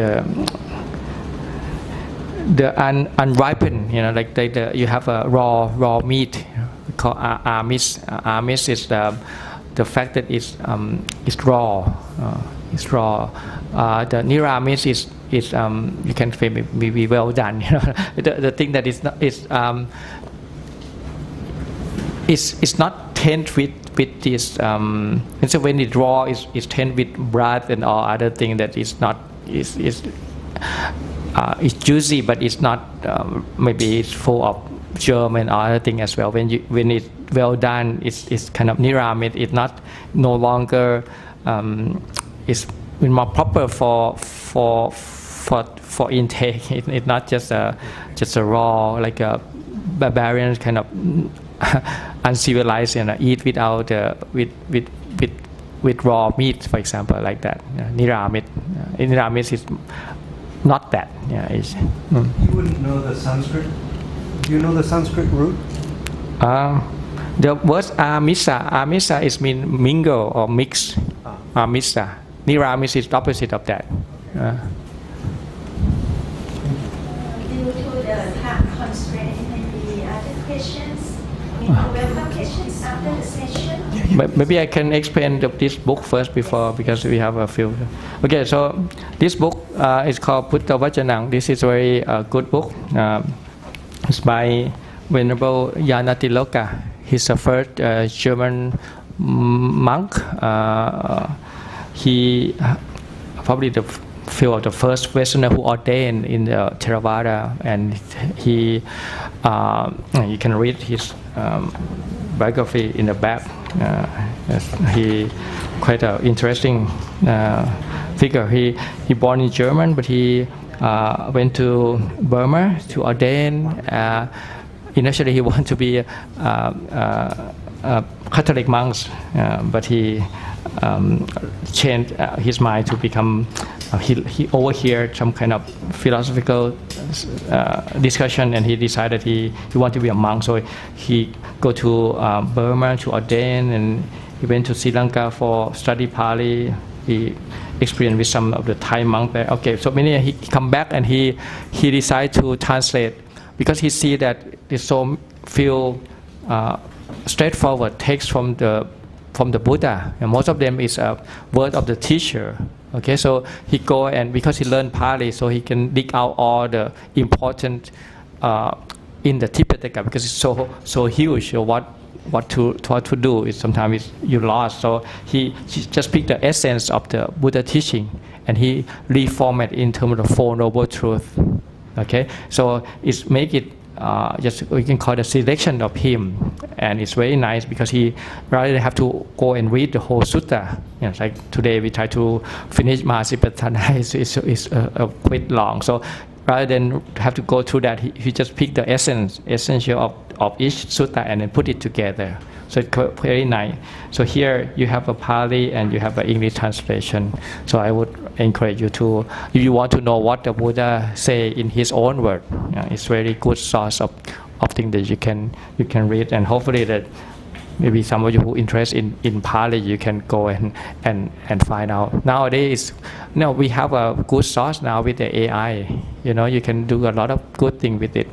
the unripened, like you have a raw meat called amis. Amis is the fact that it's raw. It's raw. The niramis is you can say maybe well done. The thing that is not it's not tainted with this. And so when it's raw, it's tainted with blood and all other things that is not it's juicy, but it's not maybe it's full of germ and other things as well. When it's well done, it's kind of niramit. It's not no longer it's more proper for intake. It's not just a raw like a barbarian kind of uncivilized eat without with raw meat, for example, like that. Niramit. Niramit is not that. You wouldn't know the Sanskrit? Do you know the Sanskrit root? The word amisa is mean mingle or mix. Amisa. Niramis is the opposite of that. Due to the time constraint, maybe other questions. Welcome questions after the session. Maybe I can explain this book first because we have a few. Okay, so this book is called Buddha Vajanang. This is a very good book. It's by Venerable Yanatiloka. He's the first German monk. He probably the few of the first Westerner who ordained in the Theravada, and he you can read his biography in the back. He quite an interesting figure. He born in German, but he went to Burma to ordain. Initially, he wanted to be a Catholic monk, but he changed his mind to become. He overheard some kind of philosophical discussion, and he decided he wanted to be a monk. So he go to Burma to ordain, and he went to Sri Lanka for study Pali. He experienced with some of the Thai monks there. Okay, so he come back and he decided to translate because he see that it's so few straightforward text from the Buddha, and most of them is a word of the teacher. Okay, so he go, and because he learned Pali, so he can dig out all the important in the Tipitaka, because it's so huge. So what to do is sometimes you lost. So he just picked the essence of the Buddha teaching, and he reform it in terms of the Four Noble Truths. Okay, so it's make it just we can call it a selection of him, and it's very nice because he rather than have to go and read the whole sutta. Like today we try to finish Mahasipatthana, it's quite long. So rather than have to go through that, he just picked the essential of each sutta and then put it together. So it's very nice. So here you have a Pali and you have an English translation. So I would encourage you to, if you want to know what the Buddha say in his own word, it's very good source of things that you can read, and hopefully that maybe some of you who interested in Pali, you can go and find out. Nowadays, we have a good source now with the AI. You can do a lot of good things with it.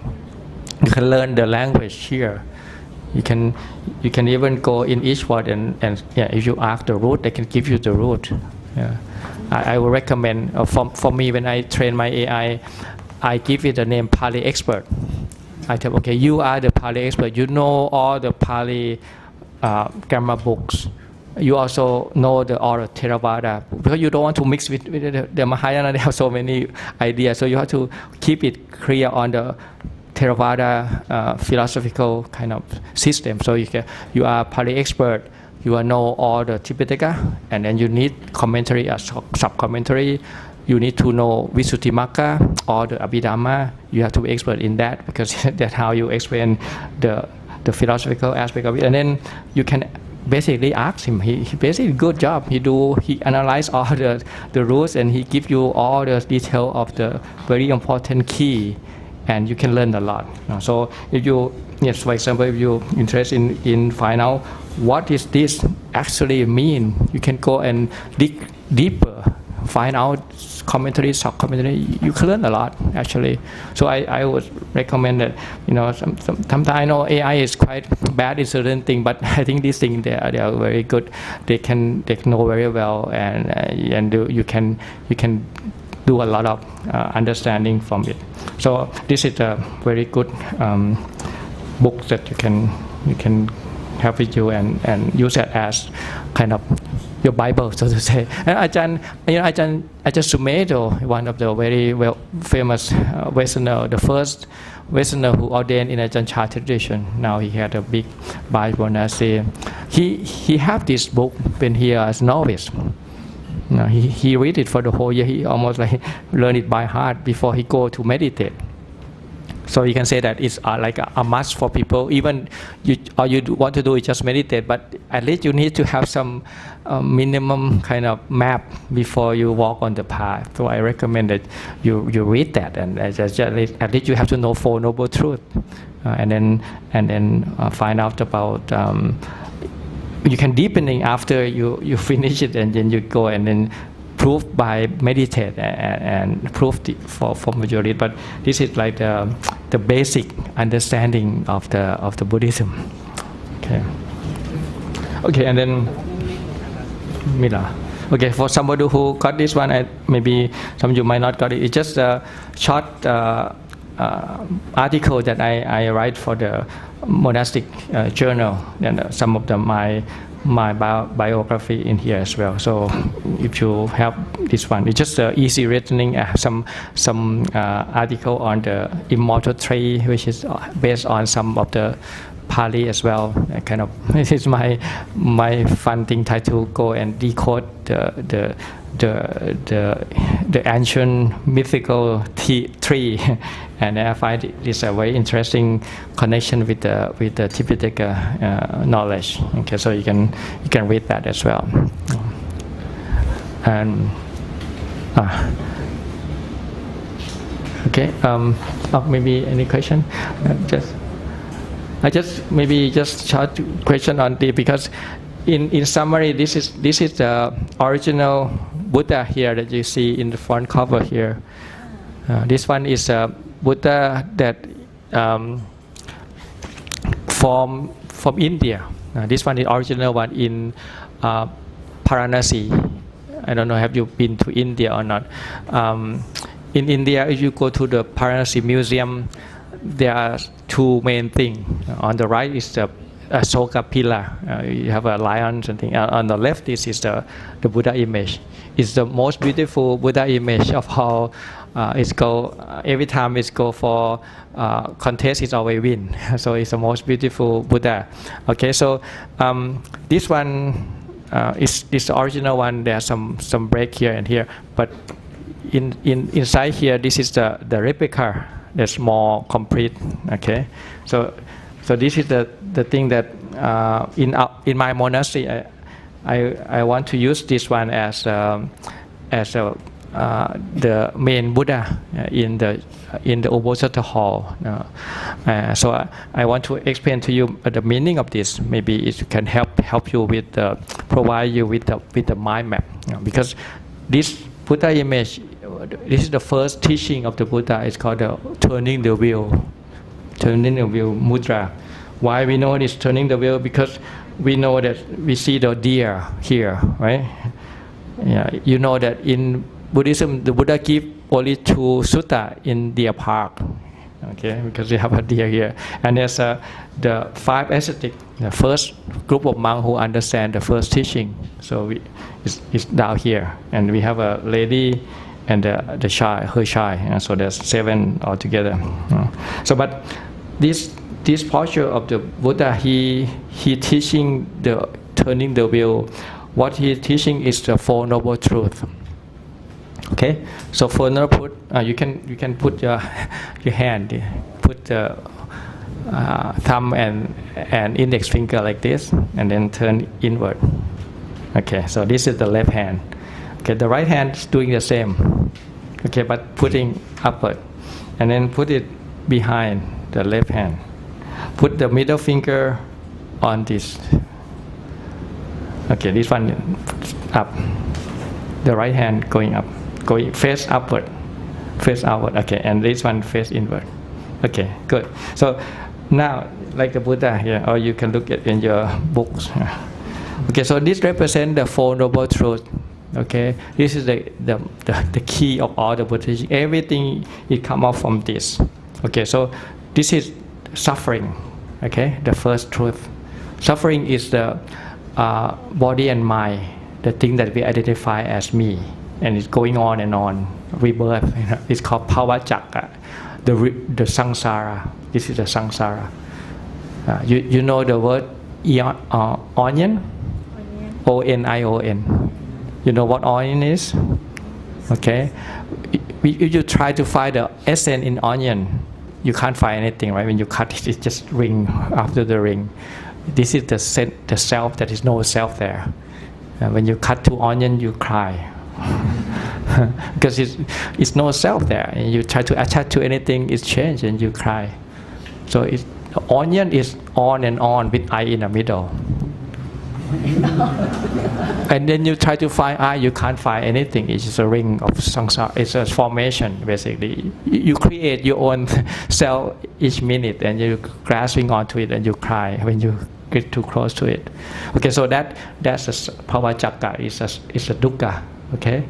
You can learn the language here. You can even go in each word and if you ask the root, they can give you the root. I would recommend for me when I train my AI, I give it the name Pali expert. I tell okay, you are the Pali expert. You know all the Pali grammar books. You also know all the Theravada, because you don't want to mix with the Mahayana. They have so many ideas, so you have to keep it clear on the Theravada philosophical kind of system. So you are Pali expert. You know all the Tipitaka, and then you need commentary, a sub-commentary. You need to know Visuddhimagga or the Abhidhamma. You have to be expert in that, because that's how you explain the philosophical aspect of it. And then you can basically ask him. He basically good job. He analyze all the rules, and he give you all the detail of the very important key. and you can learn a lot. So if you, yes, for example, if you're interested in find out what is this actually mean, you can go and dig deeper, find out commentary, sub-commentary. You can learn a lot actually. So I would recommend that, sometimes I know AI is quite bad in certain things, but I think these things they are very good. They know very well, and you can do a lot of understanding from it. So this is a very good book that you can have with you and use it as kind of your Bible, so to say. And Ajahn Sumedho, one of the very well famous Westerner, the first Westerner who ordained in Ajahn Chah tradition. Now he had a big monastery. He had this book when he was novice. He read it for the whole year. He almost like learned it by heart before he go to meditate. So you can say that it's like a must for people. Even all you want to do is just meditate, but at least you need to have some minimum kind of map before you walk on the path. So I recommend that you read that, and at least you have to know Four Noble Truths, and then find out about. You can deepening after you finish it, and then you go and then prove by meditate and prove for majority. But this is like the basic understanding of the Buddhism. Okay, and then Mila. Okay, for somebody who got this one, maybe some of you might not got it. It's just a short article that I write for the monastic journal, and some of them my biography in here as well. So if you have this one, it's just easy reading. Some article on the immortal tree, which is based on some of the Pali as well. Kind of, this is my fun thing. Try to go and decode the ancient mythical tree, and I find this a very interesting connection with the Tipitaka knowledge. Okay, so you can read that as well. And okay, maybe any question? Just short question on the, because in summary, this is the original Buddha here that you see in the front cover here. This one is a Buddha that from India. This one is the original one in Varanasi. I don't know, have you been to India or not? In India, if you go to the Varanasi Museum, there are two main things. On the right is the Asoka pillar. You have a lion something. On the left, this is the Buddha image. It's the most beautiful Buddha image of how it's go. Every time it's go for contest, it's always win. So it's the most beautiful Buddha. Okay, so this one is the original one. There's some break here and here, but inside here, this is the replica. That's more complete. Okay, so this is the thing that in my monastery I want to use this one as the main Buddha in the Ubosatha hall. So I want to explain to you the meaning of this. Maybe it can help you with provide you with the mind map. Because this Buddha image, this is the first teaching of the Buddha. It's called the turning the wheel mudra. Why we know it's turning the wheel? Because we know that we see the deer here, right? Yeah, you know that in Buddhism, the Buddha give only 2 sutta in deer park, okay? Because we have a deer here, and there's the 5 ascetics, the first group of monks who understand the first teaching. So it's down here, and we have a lady and her child, and so there's 7 altogether. So, but this posture of the Buddha, he teaching the turning the wheel. What he teaching is the Four Noble Truths. Okay, so Four Noble Truths, you can put your hand, put the thumb and index finger like this, and then turn inward. Okay, so this is the left hand. Okay, the right hand is doing the same. Okay, but putting upward, and then put it behind the left hand. Put the middle finger on this. Okay, this one up. The right hand going up, going face upward, face outward. Okay, and this one face inward. Okay, good. So now, like the Buddha here, or you can look at in your books. Okay, so this represents the Four Noble Truths. Okay, this is the key of all the Buddha teaching. Everything it come out from this. Okay, so this is suffering. Okay, the first truth. Suffering is the body and mind, the thing that we identify as me, and it's going on and on, rebirth. It's called Phava Chakra, the samsara. This is the samsara. You know the word onion? O-N-I-O-N. You know what onion is? Okay. If you try to find the essence in onion, you can't find anything, right? When you cut it, it's just ring after the ring. This is the self. That is no self there. When you cut two onion, you cry because it's no self there. And you try to attach to anything, it's changed, and you cry. So onion is on and on with eye in the middle. And then you try to find eye, you can't find anything. It's just a ring of samsara. It's a formation, basically. You create your own self each minute, and you're grasping onto it, and you cry when you get too close to it. Okay, so that's a Phava Chakra. It's a dukkha. Okay,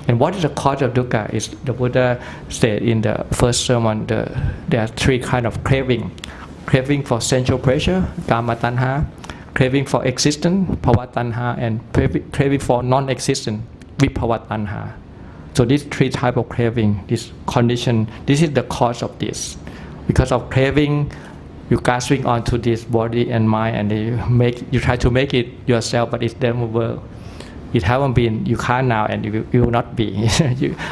and what is the cause of dukkha? Is the Buddha said in the first sermon, there are three kind of craving: craving for sensual pleasure, kama tanha; craving for existence, bhava tanha; and craving for non-existence, vibhava tanha. So these three type of craving, this condition, this is the cause of this. Because of craving, you grasping onto this body and mind, and you try to make it yourself, but it never work. It haven't been, you can't now, and it will not be.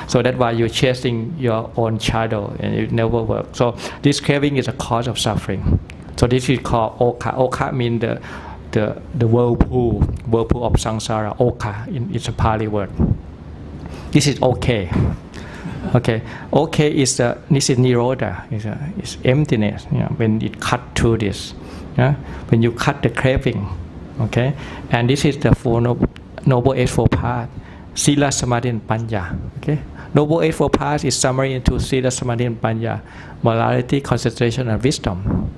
So that's why you're chasing your own shadow, and it never work. So this craving is a cause of suffering. So this is called okha. Okha means the whirlpool of samsara. Okha, it's a Pali word. This is okay. Okay, okay is this is nirodha. It's emptiness. When it cut through this, when you cut the craving, okay, and this is the Four Noble Eightfold Path, Sila, Samadhi, and Panya. Okay, Noble Eightfold Path is summary into Sila, Samadhi, and Panya: morality, concentration, and wisdom.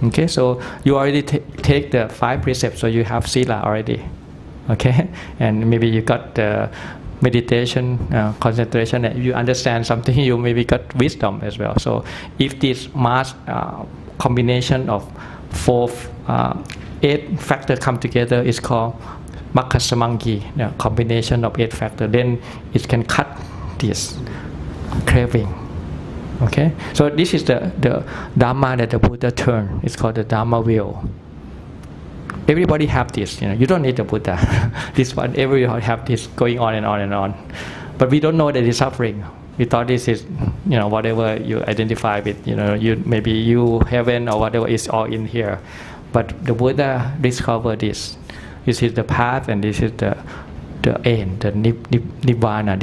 Okay, so you already take the 5 precepts, so you have Sila already. Okay, and maybe you got the meditation, concentration, and if you understand something, you maybe got wisdom as well. So if this mass combination of 8 factors come together, it's called Makhasamangi, the combination of 8 factors. Then it can cut this craving. Okay, so this is the Dhamma that the Buddha turned. It's called the Dhamma wheel. Everybody have this, you don't need the Buddha. This one, everybody have this going on and on and on. But we don't know that it's suffering. We thought this is, whatever you identify with, maybe you, heaven, or whatever is all in here. But the Buddha discovered this. This is the path, and this is the end, the nibbana.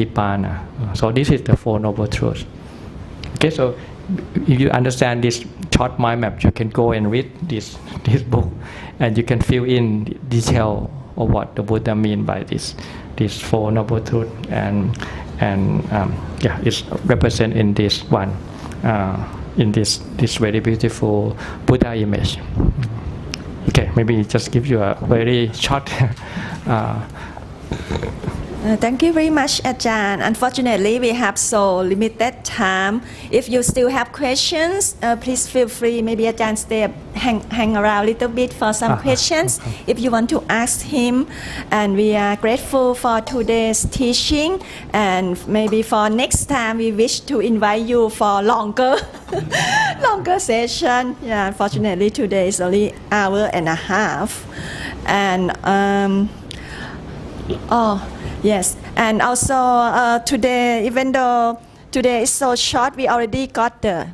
So this is the Four Noble Truths. Okay, so if you understand this short mind map, you can go and read this book, and you can fill in detail of what the Buddha mean by this Four Noble Truths, and it's represented in this one, in this very beautiful Buddha image. Okay, maybe just give you a very short. Thank you very much, Ajahn. Unfortunately, we have so limited time. If you still have questions, please feel free. Maybe Ajahn hang around a little bit for some questions if you want to ask him. And we are grateful for today's teaching. And maybe for next time, we wish to invite you for longer session. Yeah, unfortunately, today is only an hour and a half. And yes, and also today, even though today is so short. We already got the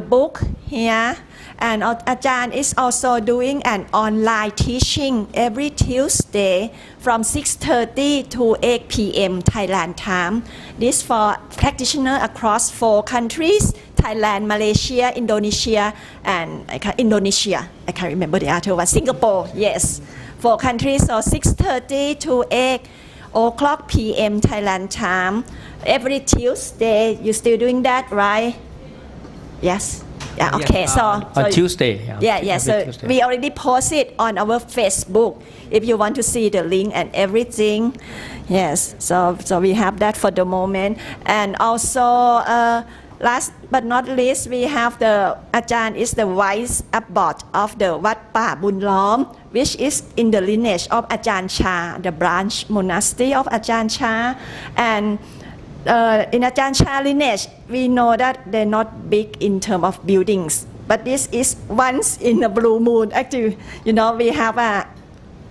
book here, and Ajahn is also doing an online teaching every Tuesday from 6:30 to 8 p.m. Thailand time. This for practitioners across 4 countries: Thailand, Malaysia, Indonesia, and Indonesia. I can't remember the other one. Singapore, yes. 4 countries, so 6:30 to 8 o'clock p.m. Thailand time. Every Tuesday, you still doing that, right? Yes. Yeah. Okay. Yes, so on Tuesday. Yeah. So Tuesday. we already post it on our Facebook. If you want to see the link and everything, yes. So we have that for the moment, and also. Last but not least, we have the Ajahn is the vice abbot of the Wat Pa Bun Lom, which is in the lineage of Ajahn Chah, the branch monastery of Ajahn Chah. And in Ajahn Chah lineage, we know that they're not big in terms of buildings, but this is once in a blue moon. Actually, we have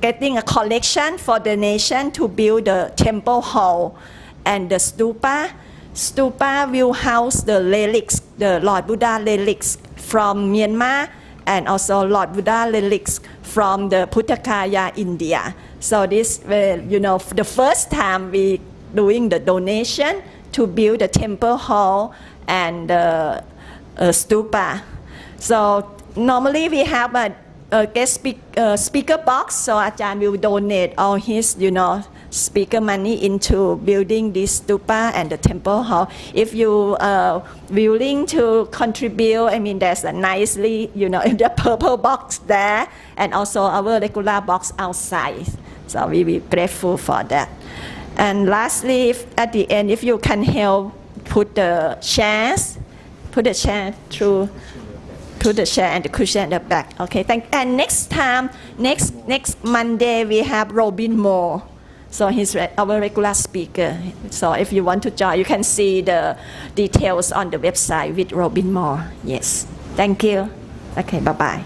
getting a collection for the nation to build the temple hall and the stupa. Stupa will house the relics, the Lord Buddha relics from Myanmar, and also Lord Buddha relics from the Puthakaya, India. So this, the first time we doing the donation to build the temple hall and the stupa. So normally we have a guest speaker box, so Ajahn will donate all his, speaker money into building this stupa and the temple hall. If you are willing to contribute, there's a nicely, the purple box there, and also our regular box outside. So we will be grateful for that. And lastly, at the end, if you can help put the chair through. Put the chair and the cushion at the back. Okay, and next time, next Monday, we have Robin Moore. So he's our regular speaker. So if you want to join, you can see the details on the website with Robin Moore. Yes. Thank you. Okay, bye-bye.